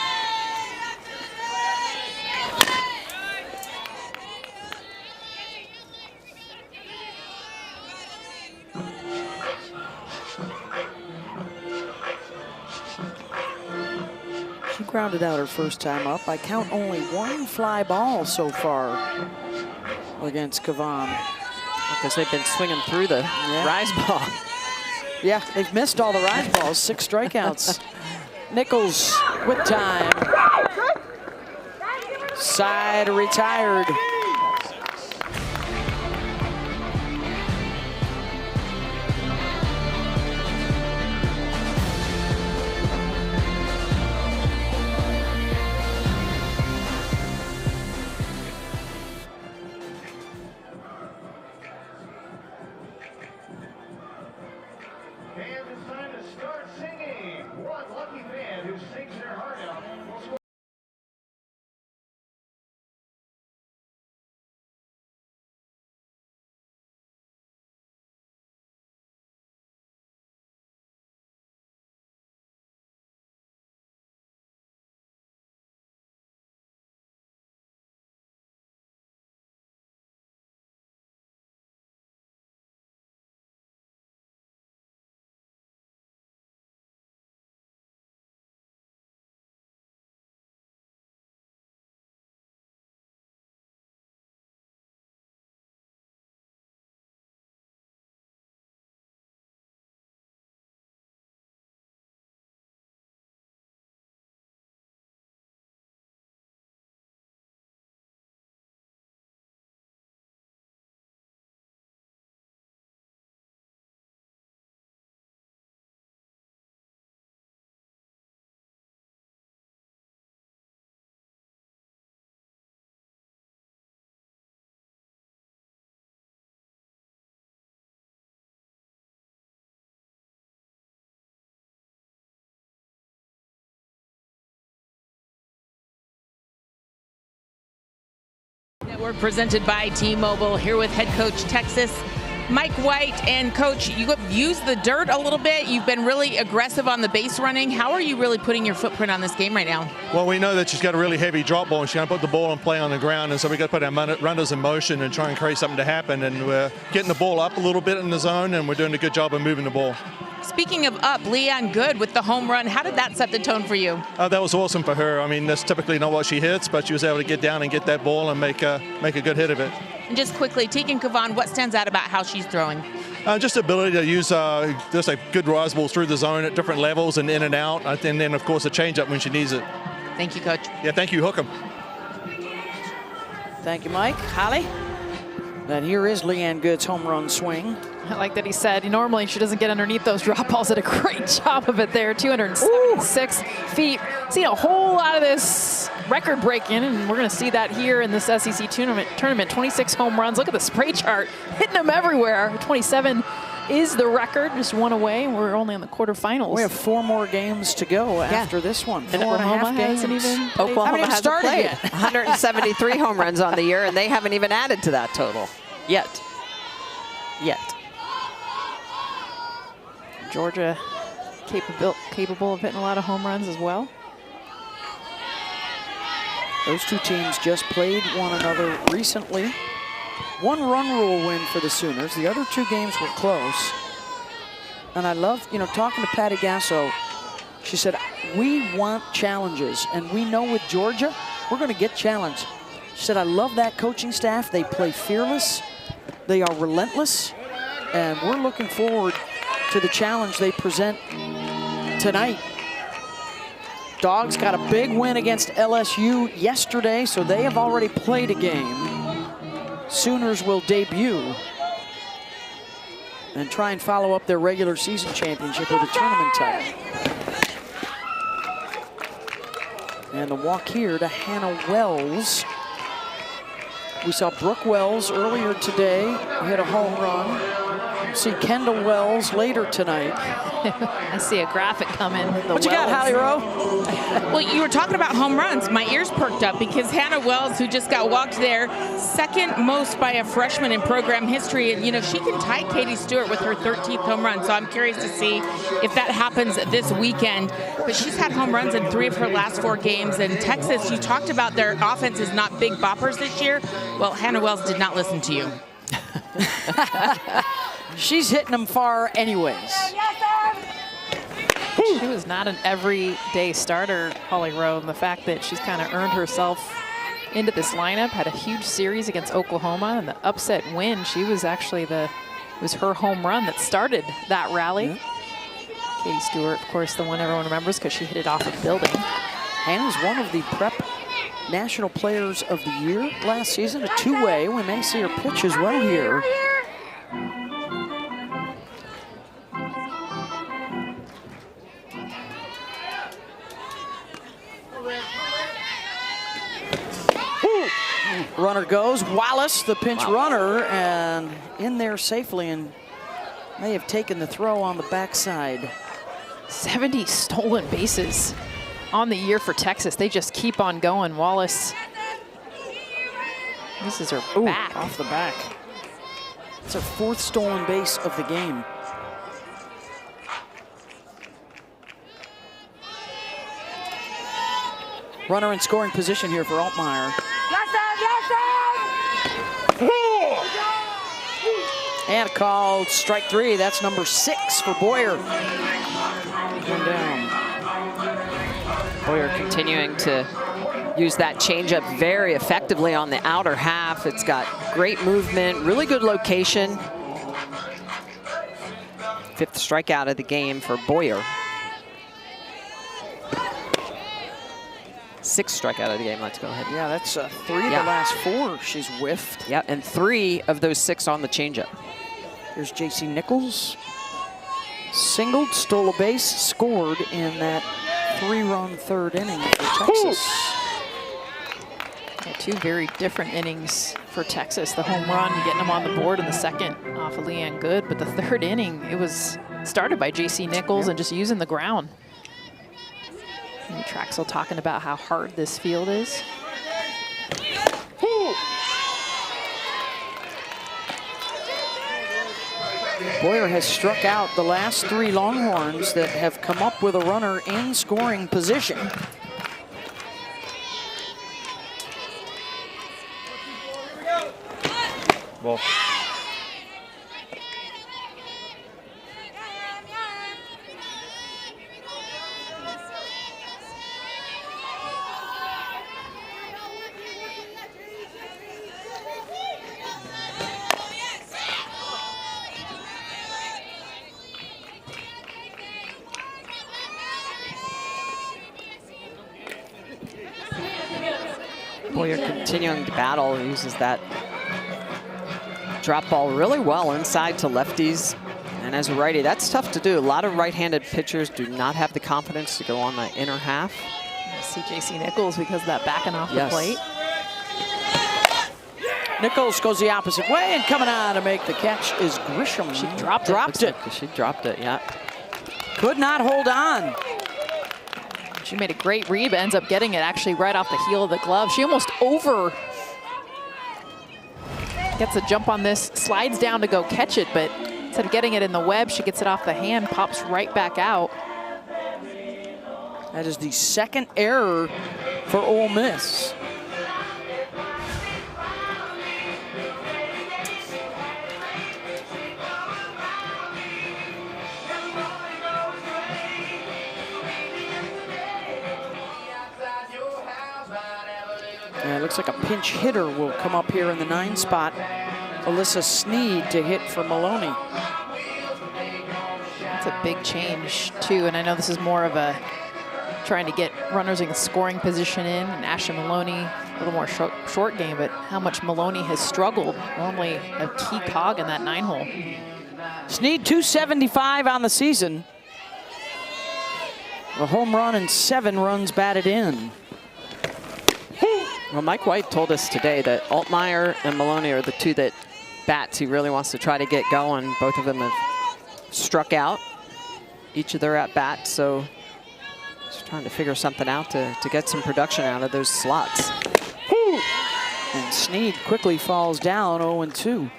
She grounded out her first time up. I count only 1 fly ball so far against Kavan. Because they've been swinging through the rise ball. Yeah, they've missed all the rise balls, 6 strikeouts. Nichols with time. Side retired. Network presented by T-Mobile, here with head coach Texas, Mike White. And coach, you have used the dirt a little bit. You've been really aggressive on the base running. How are you really putting your footprint on this game right now? Well, we know that she's got a really heavy drop ball, and she's going to put the ball and play on the ground, and so we got to put our runners in motion and try and create something to happen. And we're getting the ball up a little bit in the zone, and we're doing a good job of moving the ball. Speaking of up, Leanne Good with the home run. How did that set the tone for you? That was awesome for her. I mean, that's typically not what she hits, but she was able to get down and get that ball and make a good hit of it. And just quickly, Tegan Kavan, what stands out about how she's throwing? Just the ability to use just a good rise balls through the zone at different levels and in and out, and then, of course, a changeup when she needs it. Thank you, Coach. Yeah, thank you. Hook 'em. Thank you, Mike. Holly? And here is Leanne Good's home run swing. I like that he said normally she doesn't get underneath those drop balls. Did a great job of it there. 276 feet. Seen a whole lot of this record breaking, and we're going to see that here in this SEC tournament. 26 home runs. Look at the spray chart. Hitting them everywhere. 27 is the record. Just one away. We're only on the quarterfinals. We have 4 more games to go after this one. And 4.5 games. Oklahoma hasn't started played. yet. 173 home runs on the year, and they haven't even added to that total yet. Georgia capable of hitting a lot of home runs as well. Those two teams just played one another recently. 1 run rule win for the Sooners. The other 2 games were close. And I love, talking to Patty Gasso. She said, we want challenges. And we know with Georgia, we're going to get challenged. She said, I love that coaching staff. They play fearless. They are relentless. And we're looking forward to the challenge they present tonight. Dogs got a big win against LSU yesterday, so they have already played a game. Sooners will debut and try and follow up their regular season championship with a tournament title. And the walk here to Hannah Wells. We saw Brooke Wells earlier today hit a home run. See Kendall Wells later tonight. I see a graphic coming. What you got, Holly Rowe? Well, you were talking about home runs. My ears perked up because Hannah Wells, who just got walked there, second most by a freshman in program history. And, she can tie Katie Stewart with her 13th home run. So I'm curious to see if that happens this weekend. But she's had home runs in 3 of her last 4 games. And Texas, you talked about their offense is not big boppers this year. Well, Hannah Wells did not listen to you. She's hitting them far anyways. She was not an everyday starter, Holly Rowe, and the fact that she's kind of earned herself into this lineup, had a huge series against Oklahoma, and the upset win, she was actually it was her home run that started that rally. Yeah. Katie Stewart, of course, the one everyone remembers because she hit it off a building. Hannah's one of the Prep National Players of the Year last season, a 2-way. We may see her pitch as well here. Runner goes. Wallace, the pinch runner, and in there safely, and may have taken the throw on the backside. 70 stolen bases on the year for Texas. They just keep on going. Wallace, this is her back. Off the back. It's her 4th stolen base of the game. Runner in scoring position here for Altmaier. And called strike 3. That's number 6 for Boyer. One down. Boyer continuing to use that changeup very effectively on the outer half. It's got great movement, really good location. 5th strikeout of the game for Boyer. 6th strikeout of the game. Let's go ahead. Yeah, that's 3 of the last 4 she's whiffed. Yeah, and 3 of those 6 on the changeup. Here's J.C. Nichols. Singled, stole a base, scored in that 3-run 3rd inning for Texas. Yeah, 2 very different innings for Texas. The home run, getting them on the board in the 2nd off of Leanne Good, but the 3rd inning, it was started by J.C. Nichols and just using the ground. Traxel talking about how hard this field is. Boyer has struck out the last 3 Longhorns that have come up with a runner in scoring position. Well. Boyer continuing to battle, uses that drop ball really well inside to lefties. And as a righty, that's tough to do. A lot of right-handed pitchers do not have the confidence to go on the inner half. See J.C. Nichols because of that backing off the plate. Nichols goes the opposite way, and coming on to make the catch is Grisham. She dropped it. She dropped it, yeah. Could not hold on. She made a great read, but ends up getting it actually right off the heel of the glove. She almost gets a jump on this, slides down to go catch it, but instead of getting it in the web, she gets it off the hand, pops right back out. That is the second error for Ole Miss. Yeah, it looks like a pinch hitter will come up here in the 9 spot. Alyssa Sneed to hit for Maloney. It's a big change, too, and I know this is more of a trying to get runners in scoring position in, and Ashley Maloney, a little more short game, but how much Maloney has struggled, normally a key cog in that 9-hole. Sneed 275 on the season. A home run and 7 runs batted in. Well, Mike White told us today that Altmaier and Maloney are the 2 that bats he really wants to try to get going. Both of them have struck out each of their at-bats, so just trying to figure something out to get some production out of those slots. And Sneed quickly falls down 0-2.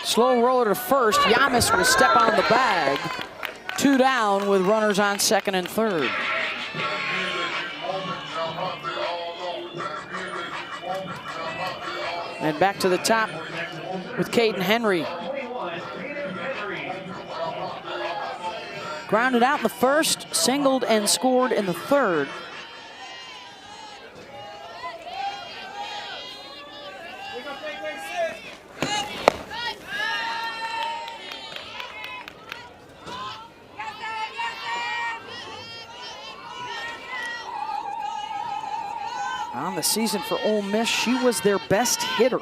Slow roller to first. Yamas will step on the bag. 2 down with runners on second and third. And back to the top with Caden Henry. Grounded out in the first, singled and scored in the third. On the season for Ole Miss, she was their best hitter.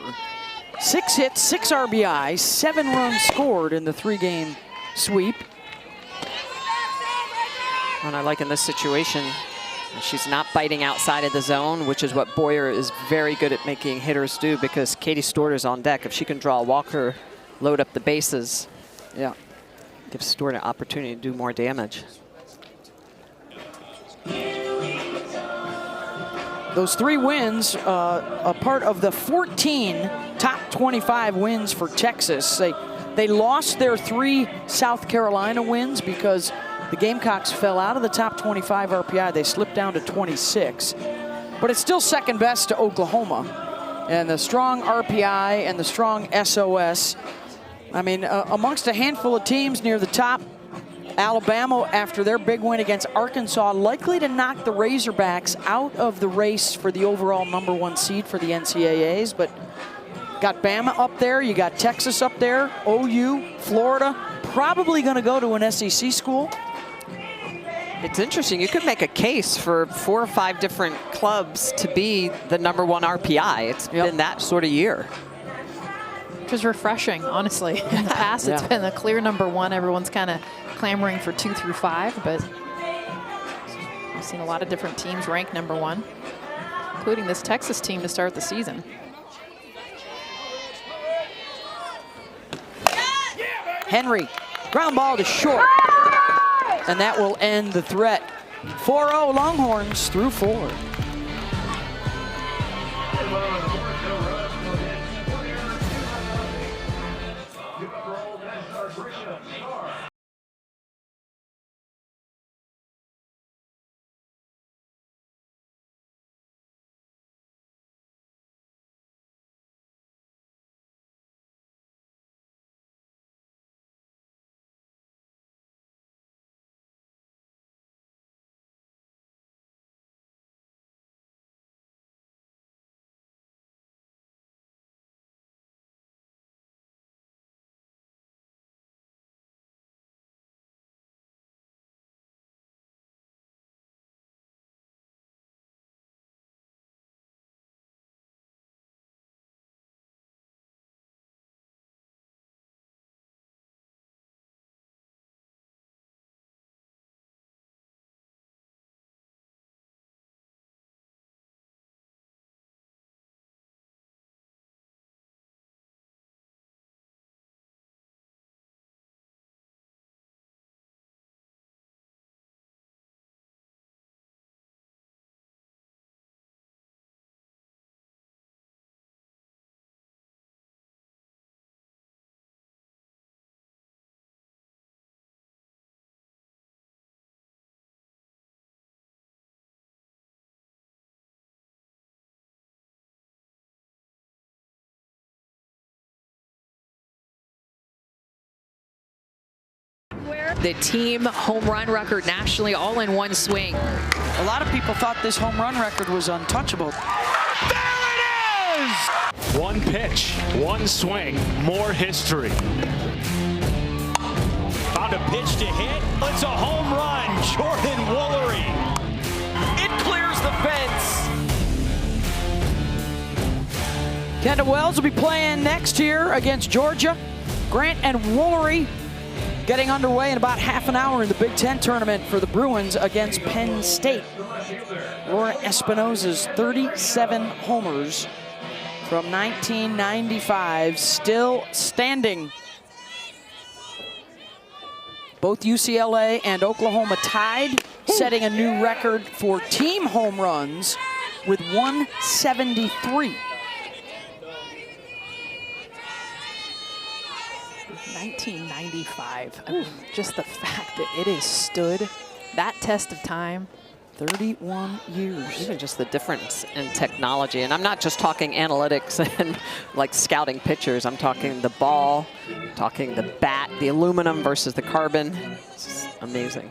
6 hits, 6 RBIs, 7 runs scored in the 3-game sweep. And I like in this situation, she's not biting outside of the zone, which is what Boyer is very good at making hitters do, because Katie Stewart is on deck. If she can draw a walker, load up the bases, yeah, gives Stewart an opportunity to do more damage. Those 3 wins, a part of the 14 top 25 wins for Texas. They lost their 3 South Carolina wins because the Gamecocks fell out of the top 25 RPI. They slipped down to 26. But it's still second best to Oklahoma. And the strong RPI and the strong SOS. I mean, amongst a handful of teams near the top, Alabama, after their big win against Arkansas, likely to knock the Razorbacks out of the race for the overall #1 seed for the NCAAs. But got Bama up there, you got Texas up there, OU, Florida, probably going to go to an SEC school. It's interesting. You could make a case for 4 or 5 different clubs to be the #1 RPI. It's been that sort of year. Which is refreshing, honestly. In the past, it's been the clear #1. Everyone's kind of clamoring for 2 through 5, but we've seen a lot of different teams rank #1, including this Texas team to start the season. Henry, ground ball to short. And that will end the threat. 4-0 Longhorns through 4. The team home run record nationally all in one swing. A lot of people thought this home run record was untouchable. There it is! One pitch, one swing, more history. Found a pitch to hit. It's a home run. Jordan Woolery. It clears the fence. Kendall Wells will be playing next here against Georgia. Grant and Woolery getting underway in about half an hour in the Big Ten tournament for the Bruins against Penn State. Laura Espinosa's 37 homers from 1995 still standing. Both UCLA and Oklahoma tied, setting a new record for team home runs with 173. 1995. I mean, just the fact that it has stood that test of time. 31 years. Even just the difference in technology. And I'm not just talking analytics and like scouting pitchers. I'm talking the ball, talking the bat, the aluminum versus the carbon. It's just amazing.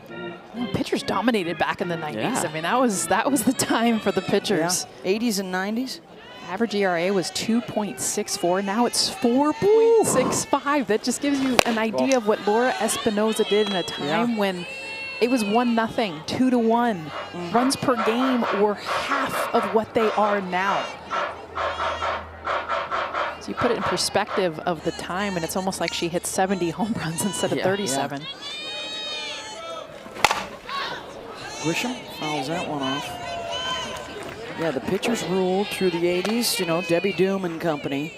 Pitchers dominated back in the 90s. Yeah. I mean, that was the time for the pitchers. Yeah. 80s and 90s. Average ERA was 2.64. Now it's 4.65. That just gives you an idea of what Laura Espinosa did in a time when it was 1-0, 2-1. Runs per game were half of what they are now. So you put it in perspective of the time, and it's almost like she hit 70 home runs instead of 37. Grisham fouls that one off. Yeah, the pitchers ruled through the 80s, you know, Debbie Doom and company.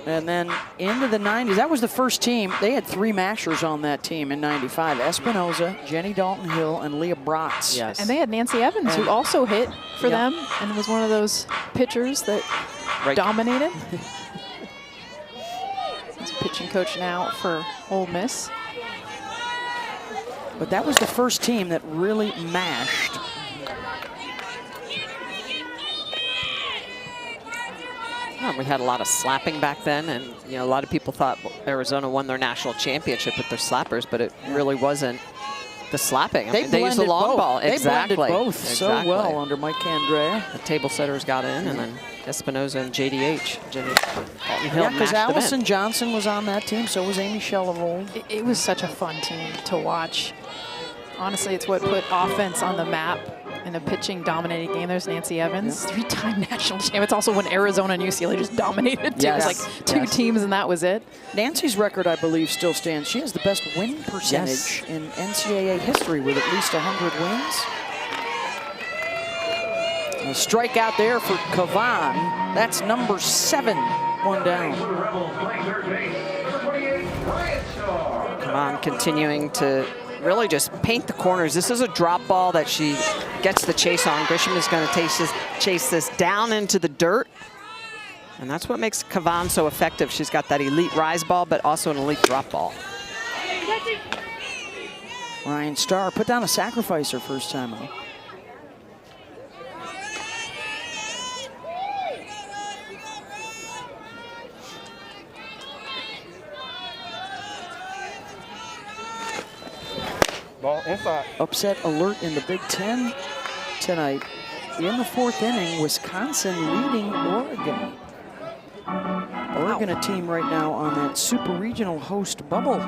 And then into the 90s, that was the first team. They had 3 mashers on that team in 95. Espinosa, Jenny Dalton Hill, and Leah Bratz. Yes. And they had Nancy Evans, who also hit for them, and was one of those pitchers that dominated. He's a pitching coach now for Ole Miss. But that was the first team that really mashed. We had a lot of slapping back then, and you know, a lot of people thought Arizona won their national championship with their slappers, but it really wasn't the slapping. I mean, they used the long ball. Exactly. They blended both so well under Mike Candrea. The table setters got in, and then Espinosa and JDH. Jenny Dalton Hill because Allison Johnson was on that team, so was Amy Shellavold. It was such a fun team to watch. Honestly, it's what put offense on the map in a pitching dominated game. There's Nancy Evans, 3-time national champion. It's also when Arizona and UCLA just dominated too. It was like 2 teams and that was it. Nancy's record, I believe, still stands. She has the best win percentage in NCAA history with at least 100 wins. A strikeout there for Kavan. That's number 7, one down. Kavan continuing to really just paint the corners. This is a drop ball that she gets the chase on. Grisham is going to chase this down into the dirt. And that's what makes Kavan so effective. She's got that elite rise ball, but also an elite drop ball. Ryan Starr put down a sacrifice her first time out. Ball inside. Upset alert in the Big Ten tonight. In the 4th inning, Wisconsin leading Oregon. Oregon, a team right now on that super regional host bubble.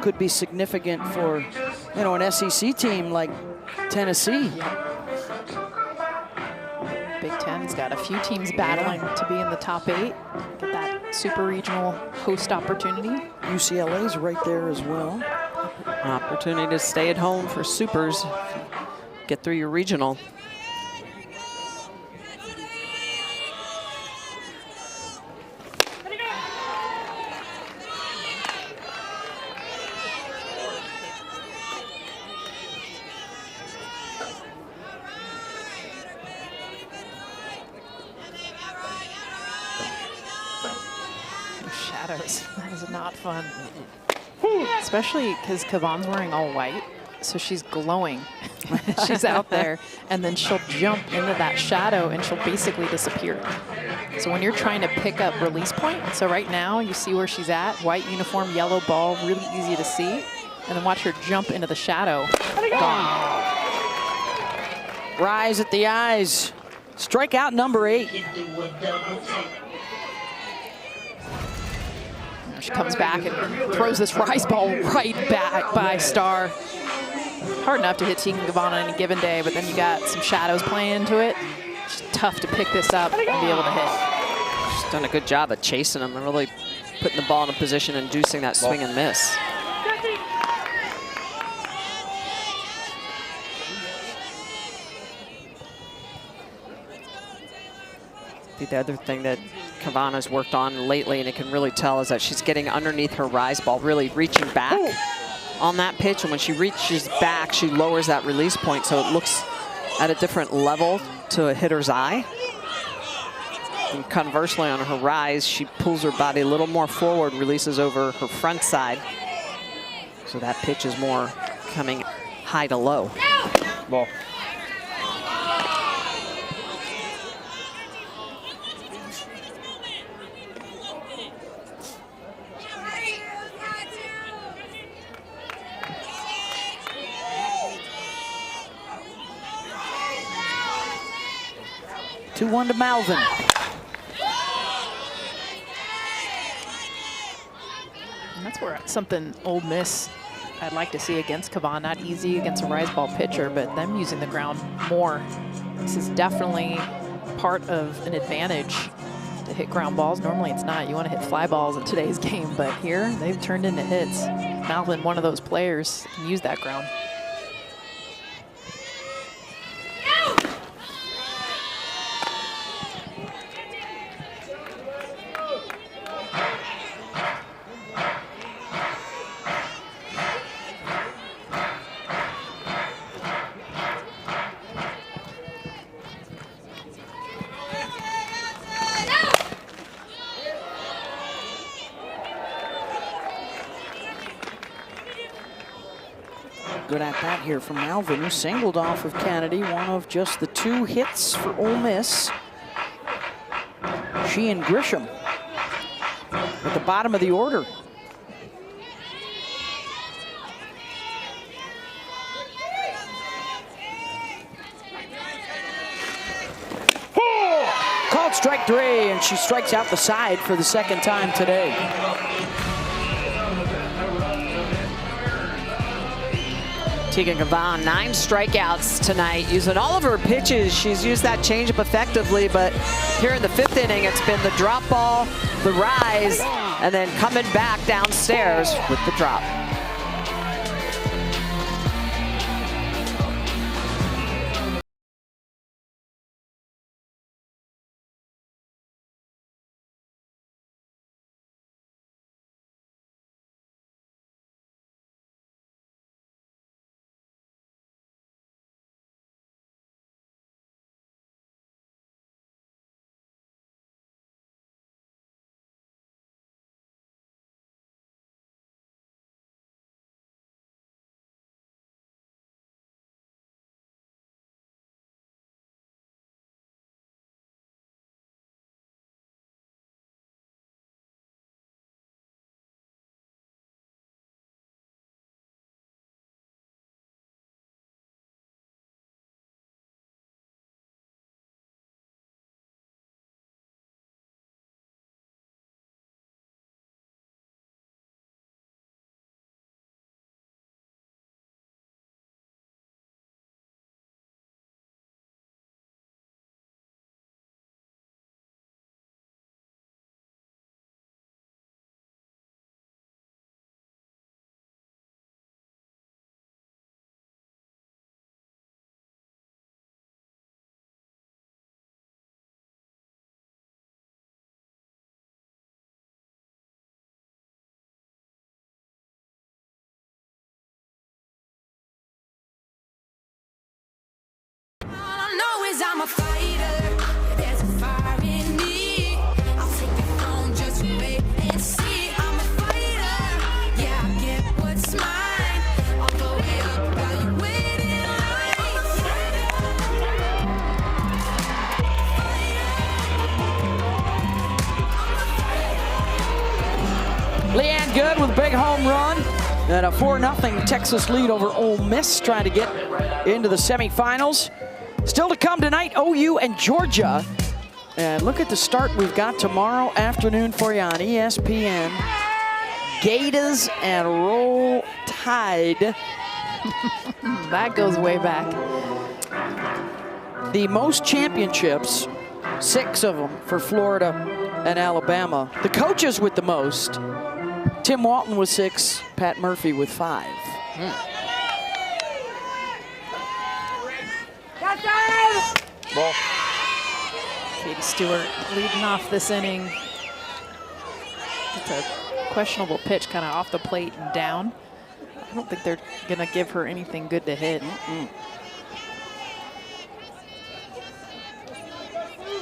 Could be significant for, you know, an SEC team like Tennessee. Big Ten's got a few teams battling to be in the top 8. Get that super regional host opportunity. UCLA's right there as well. An opportunity to stay at home for supers. Get through your regional. Shadows. That is not fun. Especially because Kavan's wearing all white, so she's glowing. She's out there, and then she'll jump into that shadow, and she'll basically disappear. So when you're trying to pick up release point, so right now you see where she's at, white uniform, yellow ball, really easy to see, and then watch her jump into the shadow. Gone. Rise at the eyes. Strikeout number 8. She comes back and throws this rise ball right back by Starr. Hard enough to hit Tegan Kavan on any given day, but then you got some shadows playing into it. It's tough to pick this up and be able to hit. She's done a good job of chasing them and really putting the ball in a position, inducing that swing and miss. I think the other thing that Kavan has worked on lately, and it can really tell, is that she's getting underneath her rise ball, really reaching back on that pitch. And when she reaches back, she lowers that release point so it looks at a different level to a hitter's eye. And conversely, on her rise, she pulls her body a little more forward, releases over her front side. So that pitch is more coming high to low. Ball. Two 2-1 to Malvin. And that's where something Ole Miss I'd like to see against Kavan. Not easy against a rise ball pitcher, but them using the ground more. This is definitely part of an advantage to hit ground balls. Normally it's not. You want to hit fly balls in today's game, but here they've turned into hits. Malvin, one of those players, can use that ground. Good at bat here from Malvin, who singled off of Kennedy, one of just the 2 hits for Ole Miss. She and Grisham at the bottom of the order. Called strike 3, and she strikes out the side for the 2nd time today. Tegan Kavan, 9 strikeouts tonight, using all of her pitches. She's used that changeup effectively, but here in the 5th inning, it's been the drop ball, the rise, and then coming back downstairs with the drop. looking good with a big home run. And a 4-0 Texas lead over Ole Miss, trying to get into the semifinals. Still to come tonight, OU and Georgia. And look at the start we've got tomorrow afternoon for you on ESPN. Gators and Roll Tide. That goes way back. The most championships, 6 of them for Florida and Alabama. The coaches with the most, Tim Walton with 6, Pat Murphy with 5. Ball. Katie Stewart leading off this inning. It's a questionable pitch, kind of off the plate and down. I don't think they're going to give her anything good to hit.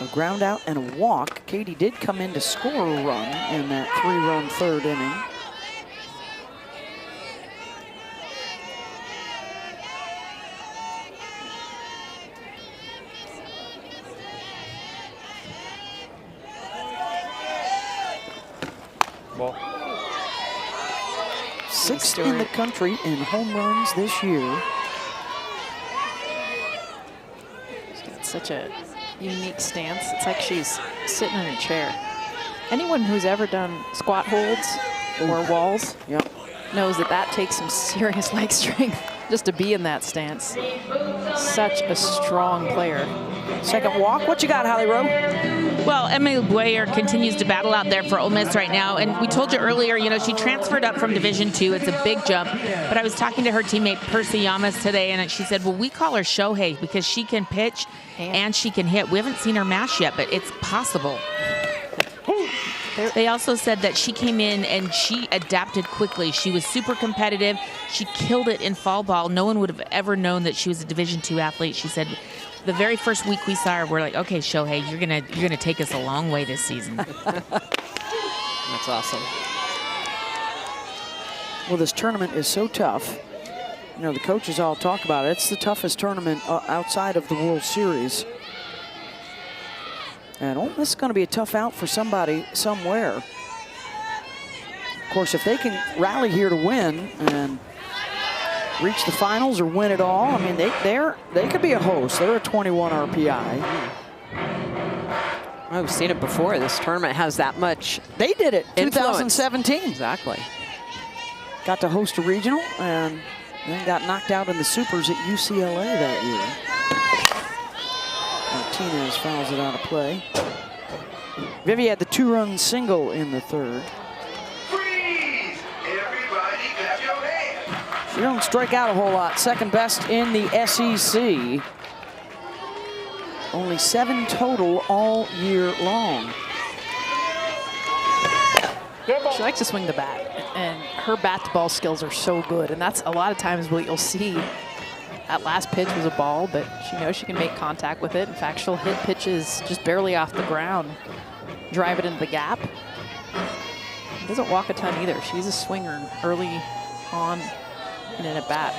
A ground out and a walk. Katie did come in to score a run in that 3-run third inning. Ball. 6th in the country in home runs this year. She's got such a unique stance. It's like she's sitting in a chair. Anyone who's ever done squat holds or walls knows that that takes some serious leg strength just to be in that stance. Such a strong player. Second walk. What you got, Holly Rowe? Well, Emily Boyer continues to battle out there for Ole Miss right now. And we told you earlier, you know, she transferred up from Division II. It's a big jump. But I was talking to her teammate, Percy Yamas, today, and she said, well, we call her Shohei because she can pitch and she can hit. We haven't seen her mash yet, but it's possible. They also said that she came in and she adapted quickly. She was super competitive. She killed it in fall ball. No one would have ever known that she was a Division II athlete. She said, the very first week we saw her, we're like, okay, Shohei, you're gonna take us a long way this season. That's awesome. Well, this tournament is so tough. You know, the coaches all talk about it. It's the toughest tournament outside of the World Series. And Ole Miss is going to be a tough out for somebody somewhere. Of course, if they can rally here to win and reach the finals or win it all, I mean, they could be a host. They're a 21 RPI. Well, we've seen it before. This tournament has that much. They did it, influence. 2017. Exactly. Got to host a regional and then got knocked out in the supers at UCLA that year. Martinez fouls it out of play. Vivi had the 2-run single in the third. Freeze! Everybody clap your hands. She don't strike out a whole lot. Second best in the SEC. Only 7 total all year long. She likes to swing the bat, and her bat-to-ball skills are so good, and that's a lot of times what you'll see. That last pitch was a ball, but she knows she can make contact with it. In fact, she'll hit pitches just barely off the ground, drive it into the gap. Doesn't walk a ton either. She's a swinger early on in an at-bat.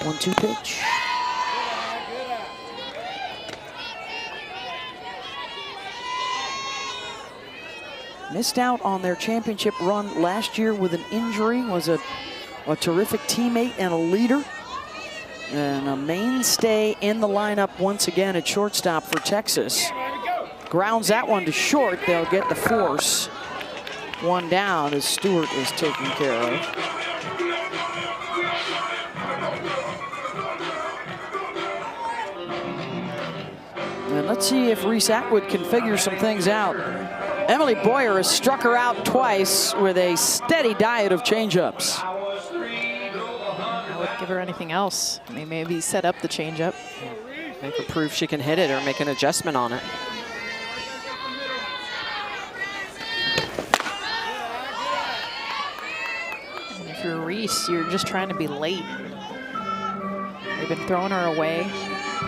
1-2 pitch. Missed out on their championship run last year with an injury. Was a terrific teammate and a leader. And a mainstay in the lineup once again at shortstop for Texas. Grounds that one to short. They'll get the force. One down as Stewart is taken care of. And let's see if Reese Atwood can figure some things out. Emily Boyer has struck her out twice with a steady diet of changeups. I wouldn't give her anything else. I mean, maybe set up the changeup. Make her prove she can hit it or make an adjustment on it. And if you're Reese, you're just trying to be late. They've been throwing her away.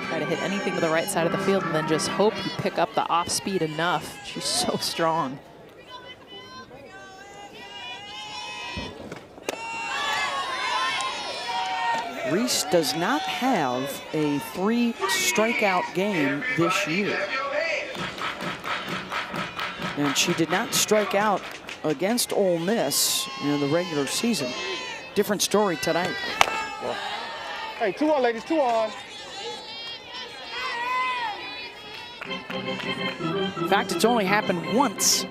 Try to hit anything to the right side of the field and then just hope you pick up the off speed enough. She's so strong. Reese does not have a 3 strikeout game this year. And she did not strike out against Ole Miss in the regular season. Different story tonight. Hey, 2 on, ladies, 2 on. In fact, it's only happened once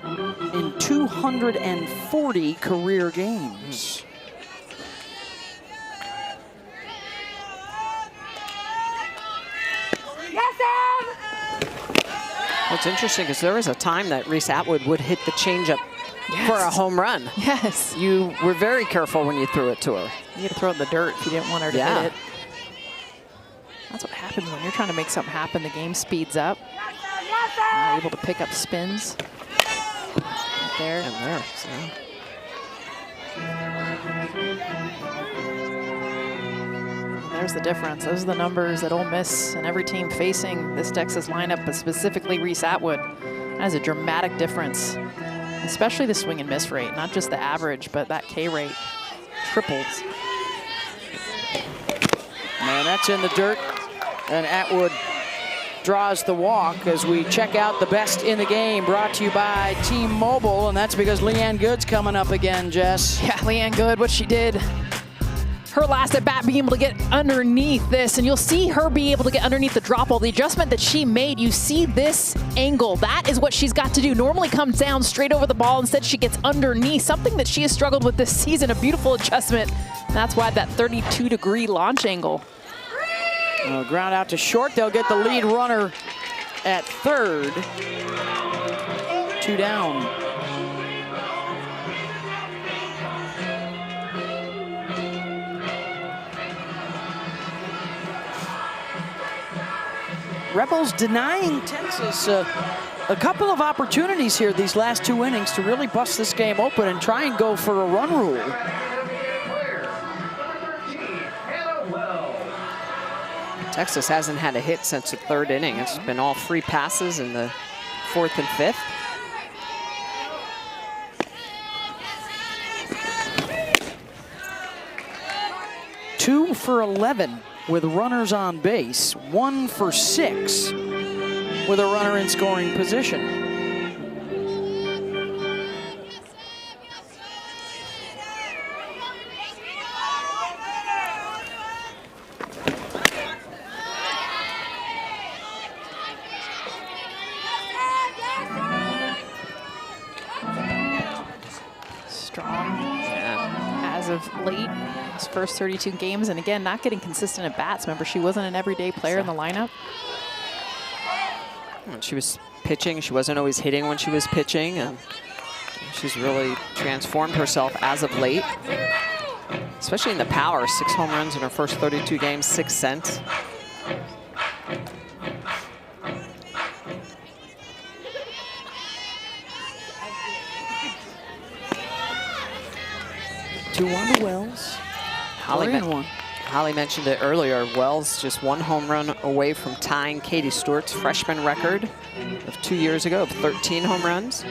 in 240 career games. What's interesting is there was a time that Reese Atwood would hit the changeup for a home run. Yes. You were very careful when you threw it to her. You had to throw it in the dirt if you didn't want her to hit it. That's what happens when you're trying to make something happen. The game speeds up. You're able to pick up spins. Right there. And there. So. There's the difference. Those are the numbers that Ole Miss and every team facing this Texas lineup, but specifically Reese Atwood, has a dramatic difference. Especially the swing and miss rate, not just the average, but that K rate triples. And that's in the dirt. And Atwood draws the walk as we check out the best in the game, brought to you by T-Mobile, and that's because Leanne Good's coming up again, Jess. Yeah, Leanne Good, what she did. Her last at bat being able to get underneath this, and you'll see her be able to get underneath the drop ball. The adjustment that she made, you see this angle. That is what she's got to do. Normally comes down straight over the ball. Instead, she gets underneath, something that she has struggled with this season. A beautiful adjustment. That's why that 32-degree launch angle. Ground out to short. They'll get the lead runner at third. 2 down. Rebels denying Texas a couple of opportunities here these last 2 innings to really bust this game open and try and go for a run rule. Texas hasn't had a hit since the 3rd inning. It's been all free passes in the 4th and 5th. Two for 11 with runners on base. 1 for 6 with a runner in scoring position. Late his first 32 games, and again, not getting consistent at bats. Remember, she wasn't an everyday player in the lineup. When she was pitching, she wasn't always hitting when she was pitching, and she's really transformed herself as of late, especially in the power. 6 home runs in her first 32 games, 6 cents. Two on to Wells. Holly mentioned it earlier. Wells just 1 home run away from tying Katie Stewart's freshman record of 2 years ago of 13 home runs.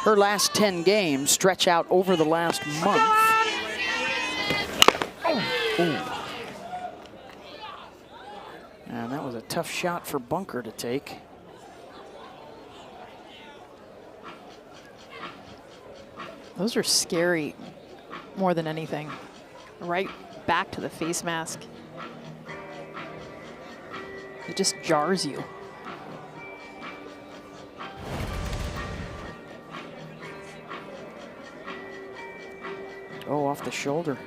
Her last 10 games stretch out over the last month. Ooh. And that was a tough shot for Bunker to take. Those are scary more than anything. Right back to the face mask. It just jars you. Oh, off the shoulder.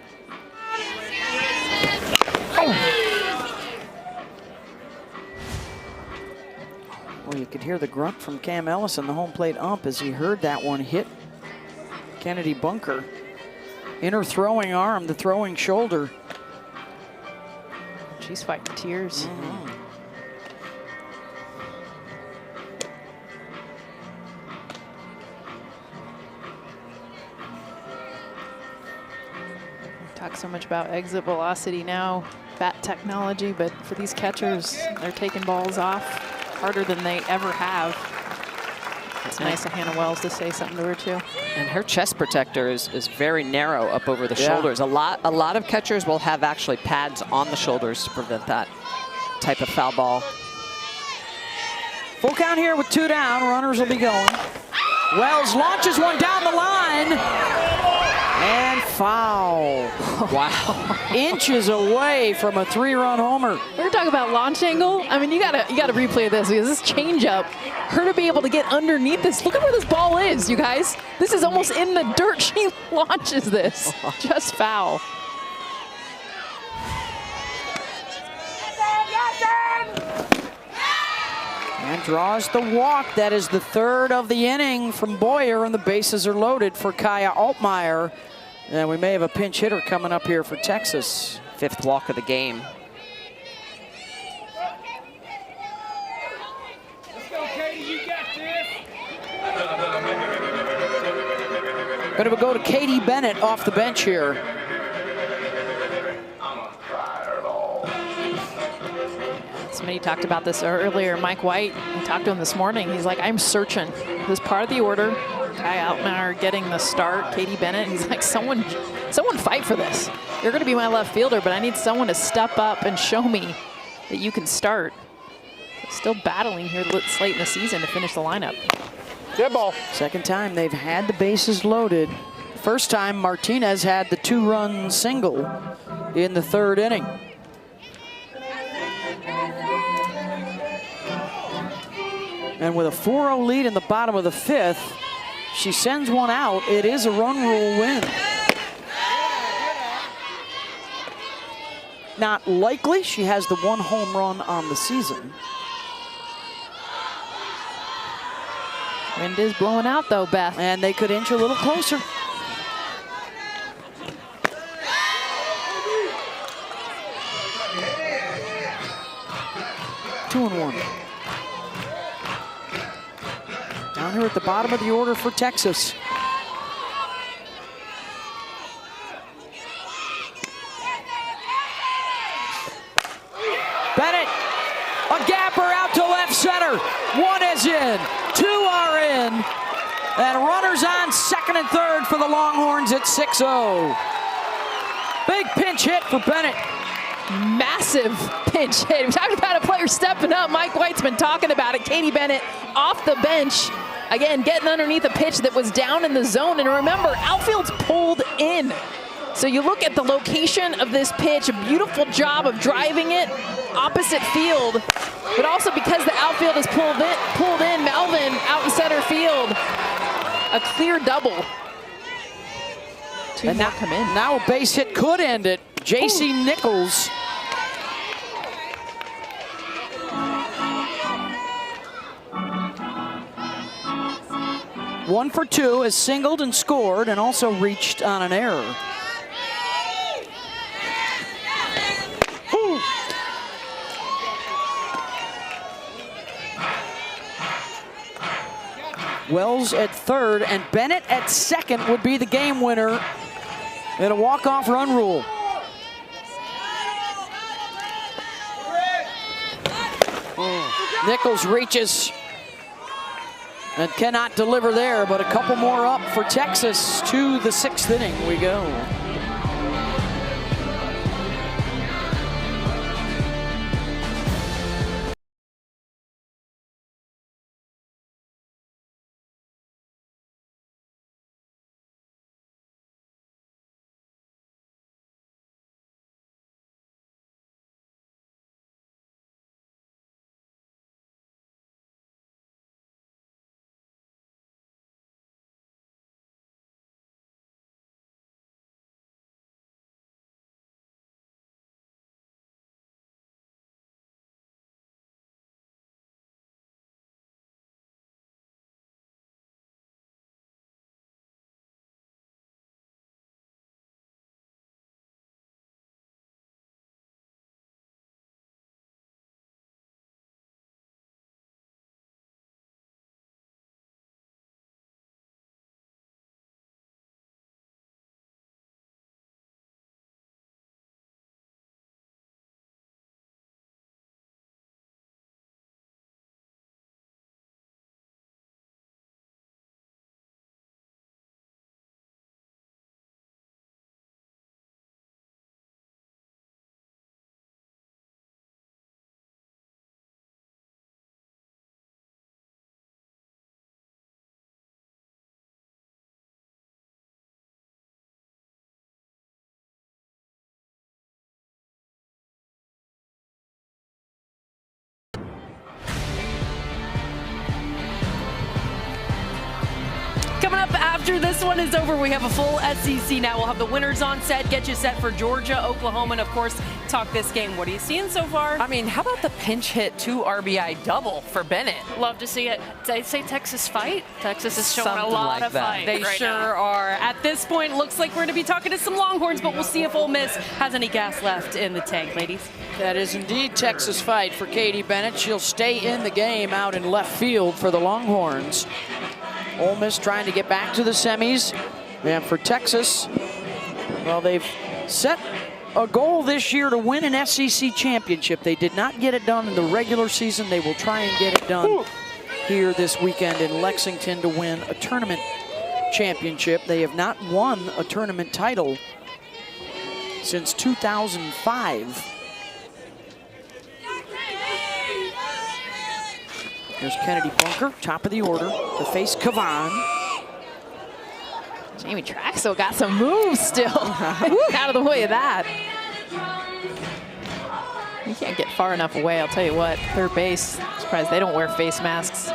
Well, you could hear the grunt from Cam Ellison, the home plate ump, as he heard that one hit Kennedy Bunker. In her throwing arm, the throwing shoulder. She's fighting tears. Talk so much about exit velocity now, bat technology, but for these catchers, they're taking balls off harder than they ever have. It's nice of Hannah Wells to say something to her too. And her chest protector is very narrow up over the shoulders. A lot of catchers will have actually pads on the shoulders to prevent that type of foul ball. Full count here with 2 down. Runners will be going. Wells launches one down the line. And foul. Wow. Inches away from a 3-run homer. We're talking about launch angle. I mean, you gotta replay this because this changeup, her to be able to get underneath this. Look at where this ball is, you guys. This is almost in the dirt. She launches this. Just foul. And draws the walk. That is the 3rd of the inning from Boyer, and the bases are loaded for Kaya Altmaier. And we may have a pinch hitter coming up here for Texas. 5th walk of the game. Let's go, Katie, you got this. Going to go to Katie Bennett off the bench here. Somebody talked about this earlier. Mike White, I talked to him this morning. He's like, I'm searching this part of the order. Kaya Altmaier getting the start. Katie Bennett. He's like, someone fight for this. You're going to be my left fielder, but I need someone to step up and show me that you can start. Still battling here late in the season to finish the lineup. Good ball. Second time they've had the bases loaded. First time Martinez had the 2-run single in the 3rd inning. And with a 4-0 lead in the bottom of the 5th, she sends one out. It is a run rule win. Not likely. She has the 1 home run on the season. Wind is blowing out though, Beth. And they could inch a little closer. Two and 1. Down here at the bottom of the order for Texas. Bennett, a gapper out to left center. 1 is in, 2 are in. And runners on 2nd and 3rd for the Longhorns at 6-0. Big pinch hit for Bennett. Massive pinch hit. We talked about a player stepping up. Mike White's been talking about it. Katie Bennett off the bench. Again, getting underneath a pitch that was down in the zone. And remember, outfield's pulled in. So you look at the location of this pitch, a beautiful job of driving it opposite field. But also because the outfield is pulled in, Melvin out in center field. A clear double. Two more come in. Now a base hit could end it. J.C. Nichols. One for 2, has singled and scored and also reached on an error. Ooh. Wells at 3rd and Bennett at 2nd would be the game winner in a walk-off run rule. Nichols reaches and cannot deliver there, but a couple more up for Texas. To the 6th inning we go. after this one is over, we have a full SEC now. We'll have the winners on set, get you set for Georgia, Oklahoma, and of course, talk this game. What are you seeing so far? I mean, how about the pinch hit 2 RBI double for Bennett? Love to see it. Did I say Texas fight? Texas is showing Something a lot like of that. fight. They right sure now. are. At this point, looks like we're going to be talking to some Longhorns, but we'll see if Ole Miss has any gas left in the tank, ladies. That is indeed Texas fight for Katie Bennett. She'll stay in the game out in left field for the Longhorns. Ole Miss trying to get back to the semis. And for Texas, well, they've set a goal this year to win an SEC championship. They did not get it done in the regular season. They will try and get it done here this weekend in Lexington to win a tournament championship. They have not won a tournament title since 2005. Here's Kennedy Bunker, top of the order, to face Kavan. Jamie Traxel got some moves still. Out of the way of that. You can't get far enough away, I'll tell you what. Third base, surprised they don't wear face masks.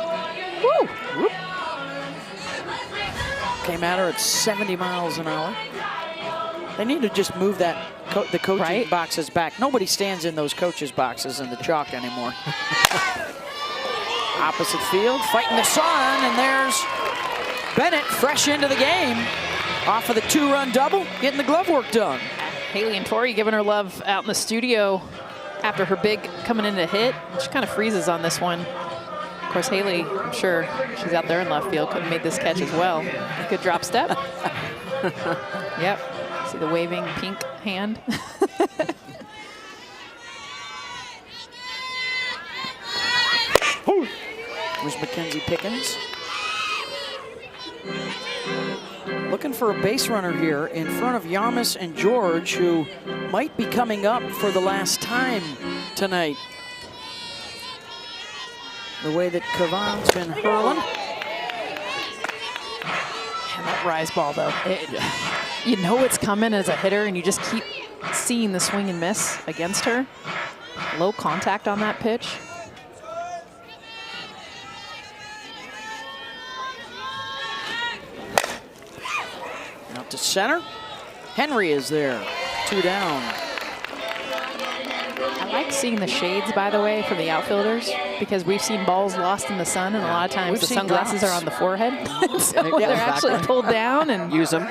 Woo! Whoop. Came at her at 70 miles an hour. They need to just move that the coaching boxes back. Nobody stands in those coaches' boxes in the chalk anymore. Opposite field, fighting the sun, and there's Bennett fresh into the game. Off of the 2-run double, getting the glove work done. Haley and Tori giving her love out in the studio after her big coming in to hit. She kind of freezes on this one. Of course, Haley, I'm sure she's out there in left field, could have made this catch as well. A good drop step. Yep. See the waving pink hand. There's Mackenzie Pickens. Looking for a base runner here in front of Yamas and George, who might be coming up for the last time tonight. The way that Kavan's been hurling. And that rise ball, though. You know it's coming as a hitter, and you just keep seeing the swing and miss against her. Low contact on that pitch. Out to center. Henry is there. 2 down. I like seeing the shades, by the way, from the outfilders, because we've seen balls lost in the sun, and a lot of times the sunglasses are on the forehead. So they're actually pulled down and use them.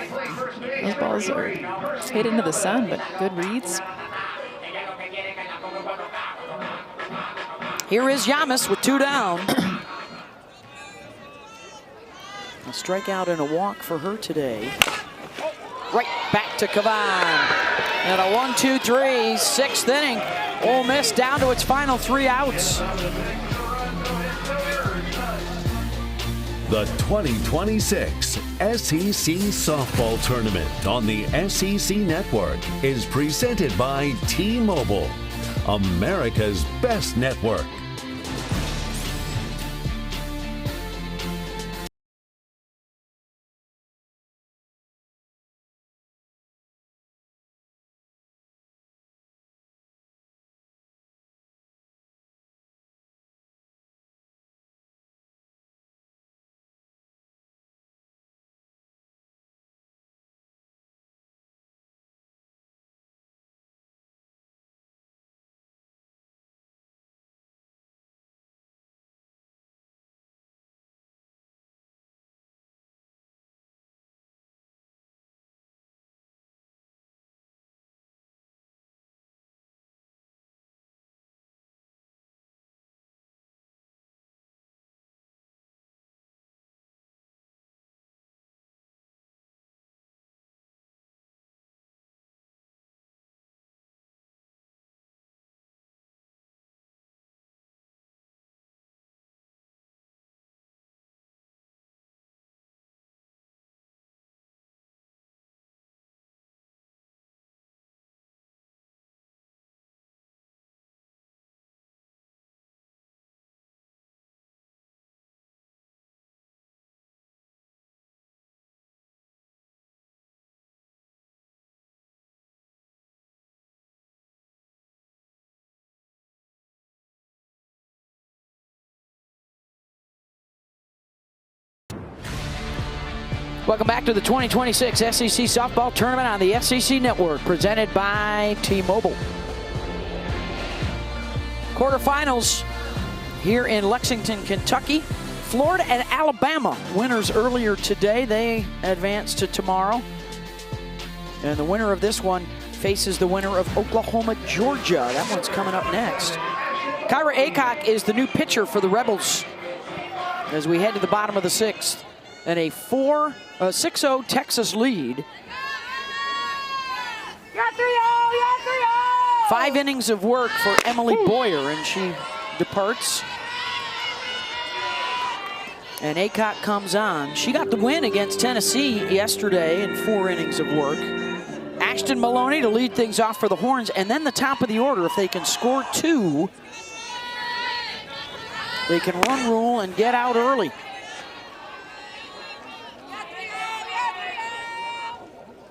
Those balls are hit into the sun, but good reads. Here is Yamas with 2 down. A strikeout and a walk for her today. Right back to Kavan. And a 1-2-3, 6th inning. Ole Miss down to its final 3 outs. The 2026 SEC Softball Tournament on the SEC Network is presented by T-Mobile, America's best network. Welcome back to the 2026 SEC Softball Tournament on the SEC Network, presented by T-Mobile. Quarterfinals here in Lexington, Kentucky. Florida and Alabama winners earlier today. They advance to tomorrow. And the winner of this one faces the winner of Oklahoma, Georgia. That one's coming up next. Kyra Aycock is the new pitcher for the Rebels as we head to the bottom of the 6th. And a 6-0 Texas lead. 5 innings of work for Emily Boyer, and she departs. And Aycock comes on. She got the win against Tennessee yesterday in 4 innings of work. Ashton Maloney to lead things off for the Horns, and then the top of the order. If they can score 2, they can run rule and get out early.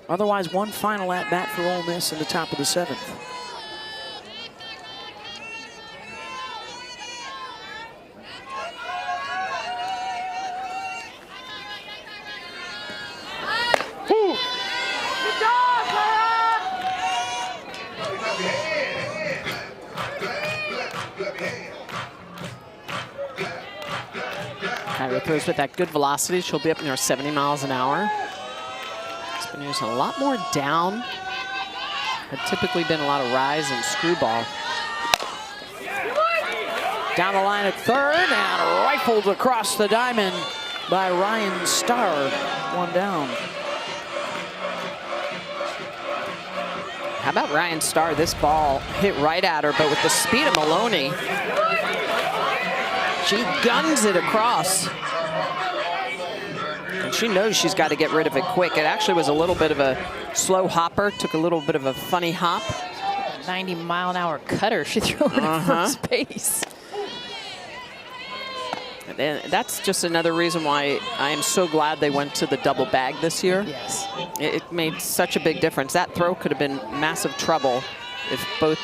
Otherwise, one final at-bat for Ole Miss in the top of the 7th. Kyra throws with that good velocity. She'll be up near 70 miles an hour. It's been using a lot more down. Had typically been a lot of rise and screwball. Down the line at third and rifled across the diamond by Ryan Starr. 1 down. How about Ryan Starr? This ball hit right at her, but with the speed of Maloney, she guns it across. And she knows she's got to get rid of it quick. It actually was a little bit of a slow hopper, took a little bit of a funny hop. 90-mile-an-hour cutter she threw at first base. And that's just another reason why I am so glad they went to the double bag this year. Yes. It made such a big difference. That throw could have been massive trouble if both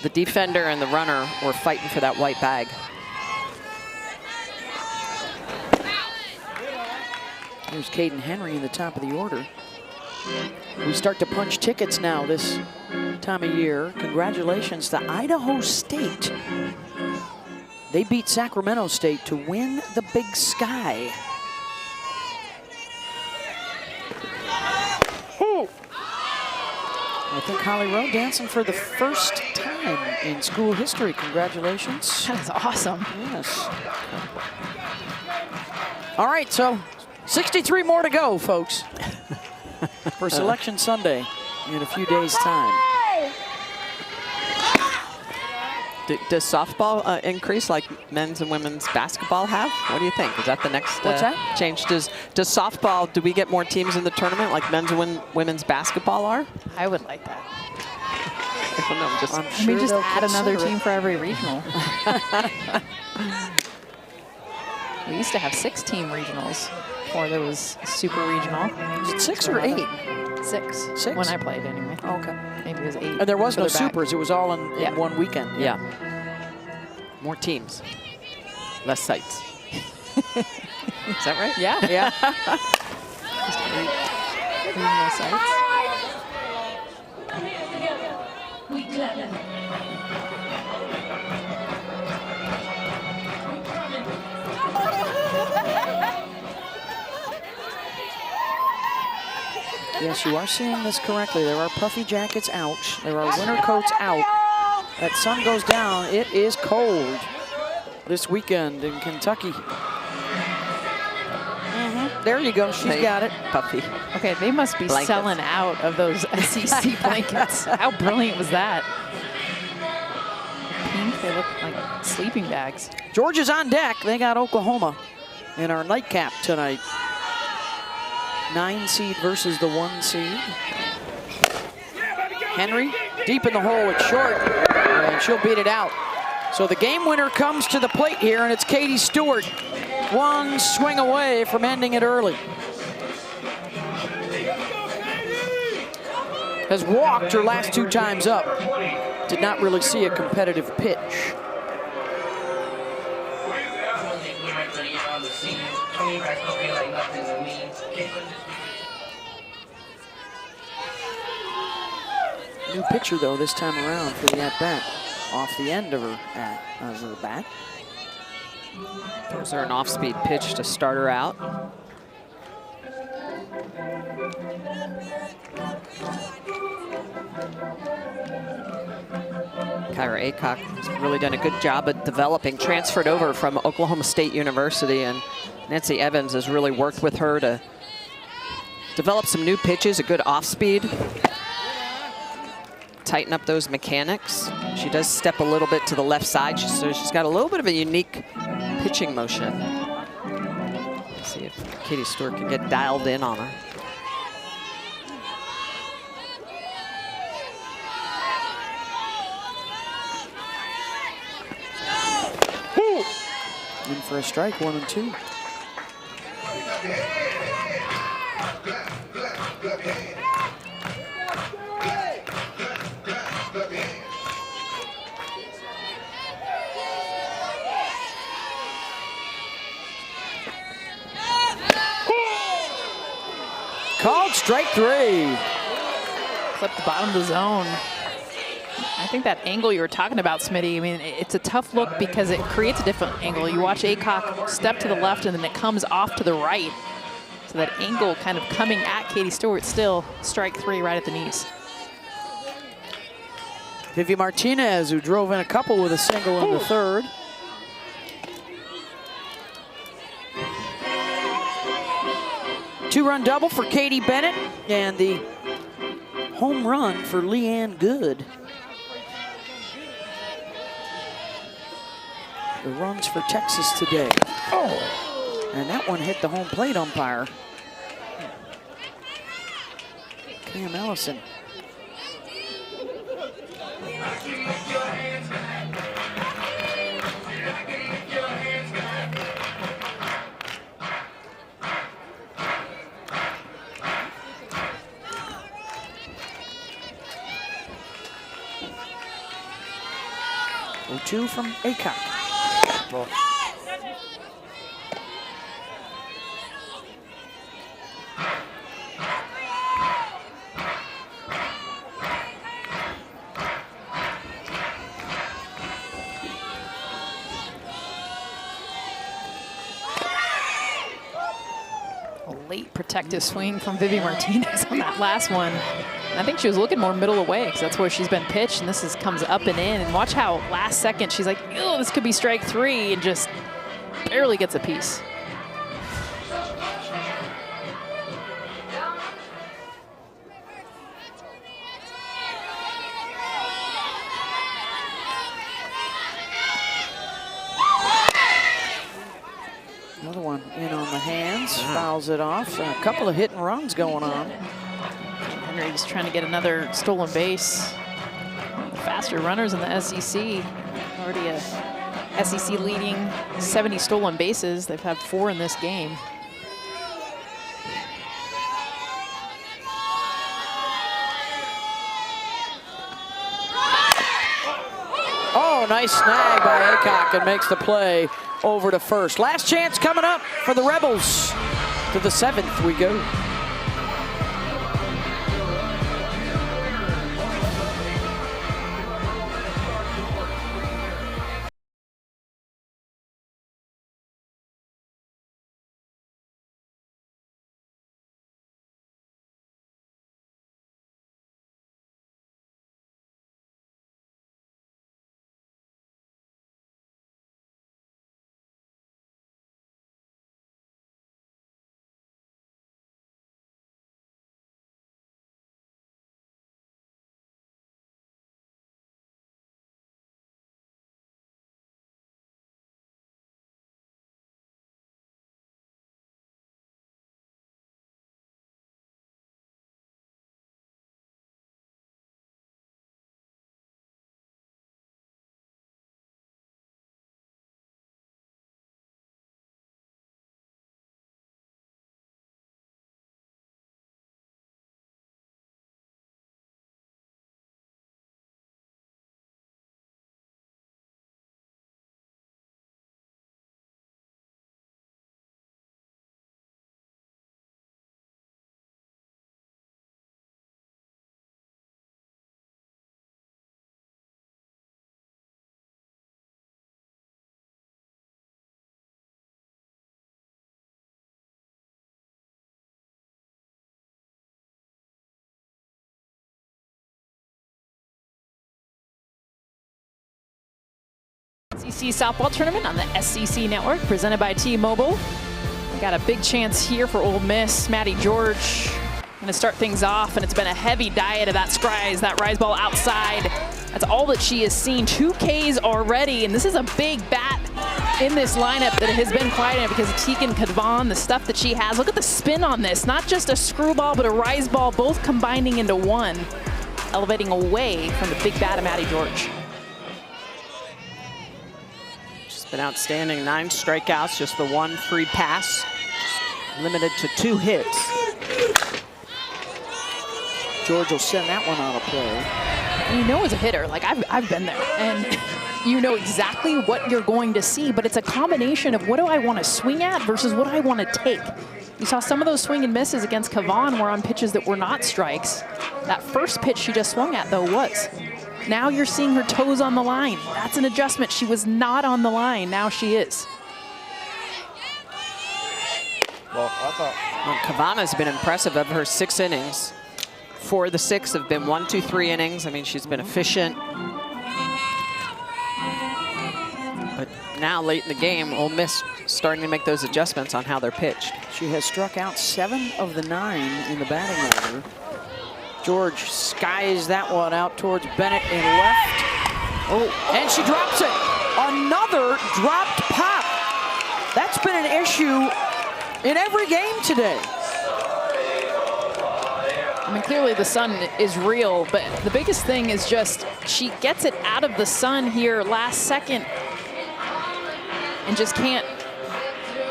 the defender and the runner were fighting for that white bag. Here's Caden Henry in the top of the order. We start to punch tickets now this time of year. Congratulations to Idaho State. They beat Sacramento State to win the Big Sky. I think Holly Rowe dancing for the first time in school history. Congratulations. That is awesome. Yes. All right, so 63 more to go, folks, for Selection Sunday in a few days' time. Does softball increase like men's and women's basketball have? What do you think? Is that the next What's that? change? Does softball, do we get more teams in the tournament like men's and women's basketball are? I would like that. I don't know, I'm just, Let me just add another team for every regional. We used to have 6-team regionals before there was super regional. Is it 6 or 8? 6. When I played, anyway. Oh, okay. Maybe it was 8. And there was no further back. supers. It was all in one weekend. yeah. More teams, less sites. Is that right? Yeah. Yeah. Just 8 regional sites. Yes, you are seeing this correctly. There are puffy jackets out. There are winter coats out. That sun goes down. It is cold this weekend in Kentucky. There you go. She's got it. Puffy. Okay, they must be Blankets. selling out of those SEC blankets. How brilliant was that? Pink, they look like sleeping bags. Georgia's on deck. They got Oklahoma in our nightcap tonight. 9 seed versus the 1 seed. Henry deep in the hole at short, and she'll beat it out. So the game winner comes to the plate here, and it's Katie Stewart. One swing away from ending it early. Has walked her last 2 times up. Did not really see a competitive pitch. New pitcher, though, this time around for the at-bat. Off the end of her bat. Throws her an off-speed pitch to start her out. Kyra Aycock has really done a good job of developing, transferred over from Oklahoma State University, and Nancy Evans has really worked with her to develop some new pitches, a good off-speed, tighten up those mechanics. She does step a little bit to the left side, so she's got a little bit of a unique pitching motion. Let's see if Katie Stewart can get dialed in on her. In for a strike, 1-2. Called strike 3. Clip the bottom of the zone. I think that angle you were talking about, Smitty, I mean, it's a tough look because it creates a different angle. You watch Aycock step to the left and then it comes off to the right. So that angle kind of coming at Katie Stewart, still strike 3 right at the knees. Vivi Martinez, who drove in a couple with a single in the third. Two-run double for Katie Bennett and the home run for Leanne Good. The runs for Texas today. Oh, and that one hit the home plate umpire. Cam Ellison. Two from Aycock. A late protective swing from Vivi Martinez on that last one. I think she was looking more middle away because that's where she's been pitched, and this comes up and in. And watch how last second she's like, "Oh, this could be strike 3," and just barely gets a piece. Another one in on the hands, fouls it off. A couple of hit and runs going on. Henry's trying to get another stolen base. The faster runners in the SEC. Already a SEC leading 70 stolen bases. They've had 4 in this game. Oh, nice snag by Aycock and makes the play over to first. Last chance coming up for the Rebels. To the 7th we go. SEC softball tournament on the SEC network, presented by T-Mobile. We got a big chance here for Ole Miss. Maddie George going to start things off, and it's been a heavy diet of that rise ball outside. That's all that she has seen. 2 Ks already, and this is a big bat in this lineup that has been quiet in because of Tegan Cavan, the stuff that she has. Look at the spin on this. Not just a screwball, but a rise ball, both combining into one, elevating away from the big bat of Maddie George. She's been outstanding. 9 strikeouts, just the 1 free pass. Limited to 2 hits. George will send that one on a play. And you know, as a hitter, like I've been there, and you know exactly what you're going to see, but it's a combination of what do I want to swing at versus what I want to take. You saw some of those swing and misses against Cavan were on pitches that were not strikes. That first pitch she just swung at, though, was. Now you're seeing her toes on the line. That's an adjustment. She was not on the line. Now she is. Well, Cavan has been impressive of her 6 innings. 4 of the 6 have been 1, 2, 3 innings. I mean, she's been efficient. But now, late in the game, Ole Miss starting to make those adjustments on how they're pitched. She has struck out 7 of the 9 in the batting order. George skies that one out towards Bennett in left. Oh, and she drops it. Another dropped pop. That's been an issue in every game today. I mean, clearly the sun is real, but the biggest thing is just she gets it out of the sun here last second and just can't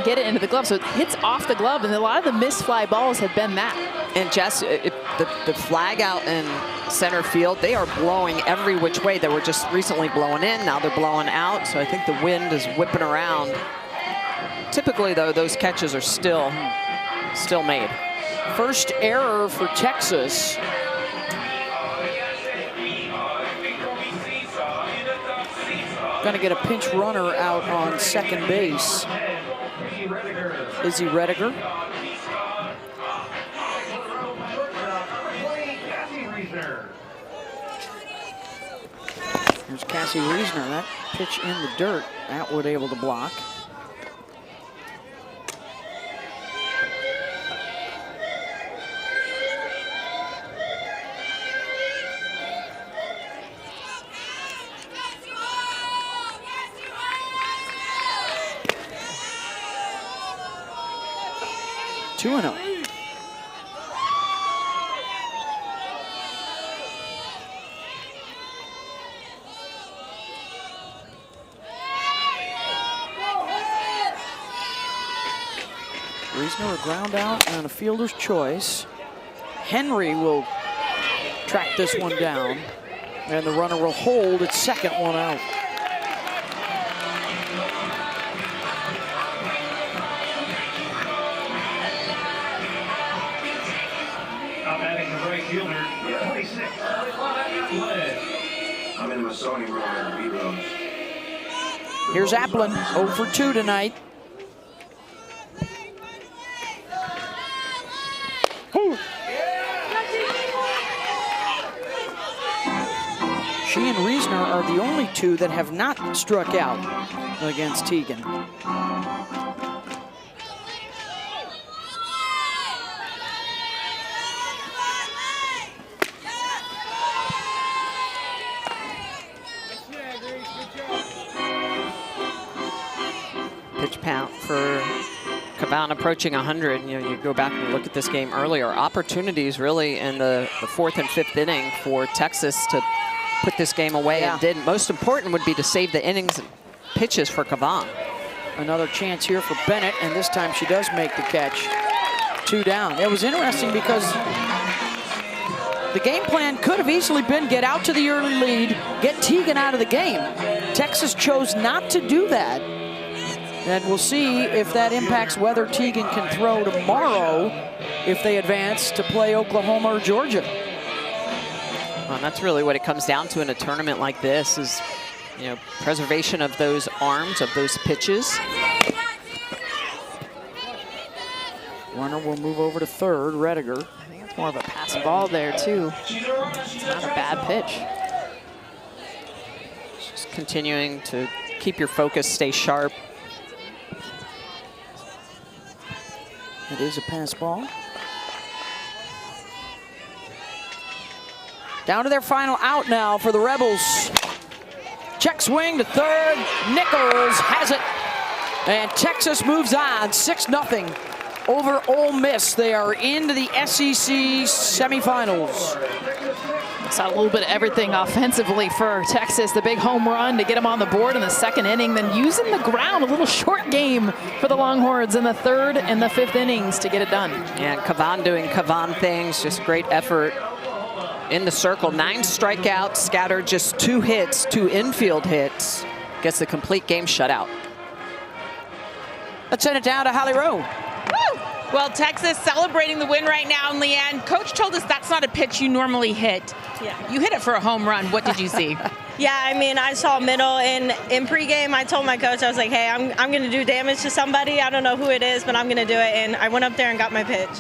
get it into the glove. So it hits off the glove, and a lot of the missed fly balls have been that. And Jess, the flag out in center field, they are blowing every which way. They were just recently blowing in, now they're blowing out. So I think the wind is whipping around. Typically, though, those catches are still made. First error for Texas. Going to get a pinch runner out on second base. Izzy Rediger. Here's Cassie Reisner. That pitch in the dirt. Atwood able to block. Two and 0. Reisner a ground out on a fielder's choice. Henry will track this one down, and the runner will hold its second one out. I'm in the Masoni room at the B-Rose. Here's Applin, 0 for 2 tonight. She and Reisner are the only 2 that have not struck out against Tegan. Pitch count for Cavan approaching 100. You know, you go back and look at this game earlier. Opportunities really in the 4th and 5th inning for Texas to put this game away and didn't. Most important would be to save the innings and pitches for Cavan. Another chance here for Bennett, and this time she does make the catch. 2 down. It was interesting because the game plan could have easily been get out to the early lead, get Tegan out of the game. Texas chose not to do that. And we'll see if that impacts whether Tegan can throw tomorrow if they advance to play Oklahoma or Georgia. Well, that's really what it comes down to in a tournament like this is, you know, preservation of those arms, of those pitches. Runner will move over to third, Rediger. I think it's more of a pass ball there, too. It's not a bad pitch. Just continuing to keep your focus, stay sharp. It is a pass ball. Down to their final out now for the Rebels. Check swing to third. Nichols has it. And Texas moves on 6-0 over Ole Miss. They are into the SEC semifinals. Saw a little bit of everything offensively for Texas. The big home run to get them on the board in the second inning, then using the ground, a little short game for the Longhorns in the third and the fifth innings to get it done. Yeah, Cavan doing Cavan things, just great effort in the circle. 9 strikeouts, scattered just 2 hits, 2 infield hits. Gets the complete game shutout. Let's send it down to Holly Rowe. Woo! Well, Texas celebrating the win right now, and Leanne, Coach told us that's not a pitch you normally hit. Yeah. You hit it for a home run. What did you see? Yeah, I mean, I saw middle in pregame. I told my coach, I was like, hey, I'm going to do damage to somebody. I don't know who it is, but I'm going to do it. And I went up there and got my pitch.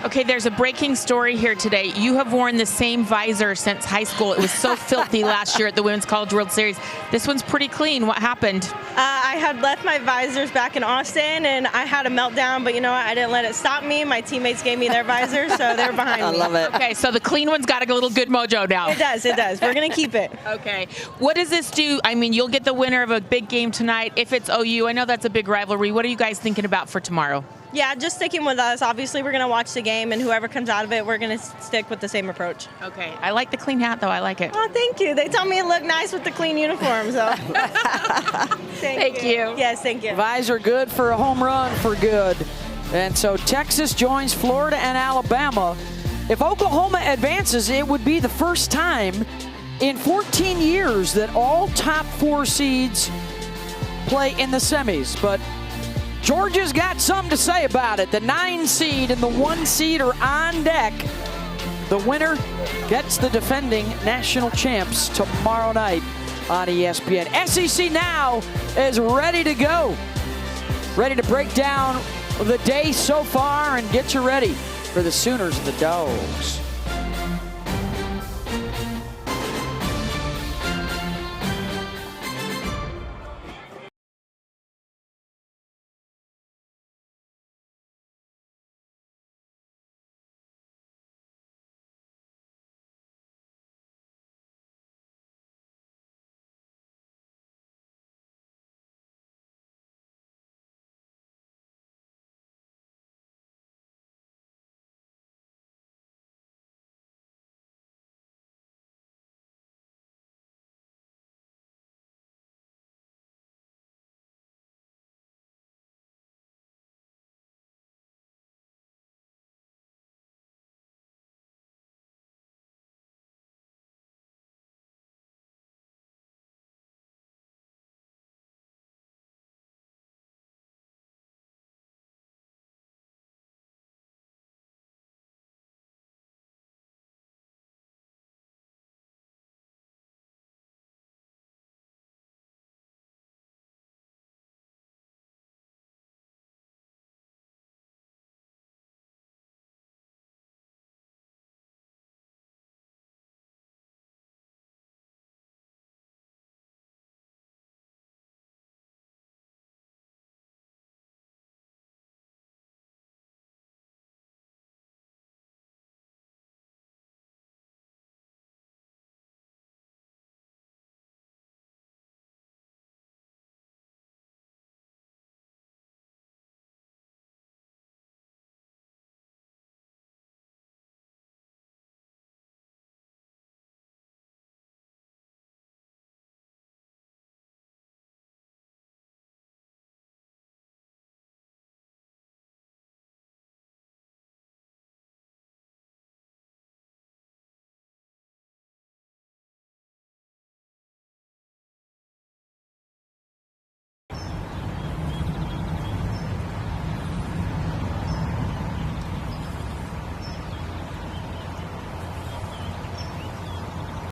Okay, there's a breaking story here today. You have worn the same visor since high school. It was so filthy last year at the Women's College World Series. This one's pretty clean. What happened? I had left my visors back in Austin, and I had a meltdown, but you know what? I didn't let it stop me. My teammates gave me their visors, so they're behind me. I love it. Okay, so the clean one's got a little good mojo now. It does, it does. We're going to keep it. Okay. What does this do? I mean, you'll get the winner of a big game tonight. If it's OU, I know that's a big rivalry. What are you guys thinking about for tomorrow? Yeah, just sticking with us. Obviously, we're going to watch the game, and whoever comes out of it, we're going to stick with the same approach. Okay. I like the clean hat, though. I like it. Oh, thank you. They tell me it looked nice with the clean uniform, so. Thank you. Yes, thank you. Visor good for a home run for good. And so Texas joins Florida and Alabama. If Oklahoma advances, it would be the first time in 14 years that all top 4 seeds play in the semis. But Georgia's got something to say about it. The 9 seed and the 1 seed are on deck. The winner gets the defending national champs tomorrow night on ESPN. SEC Now is ready to go. Ready to break down the day so far and get you ready for the Sooners and the Dogs.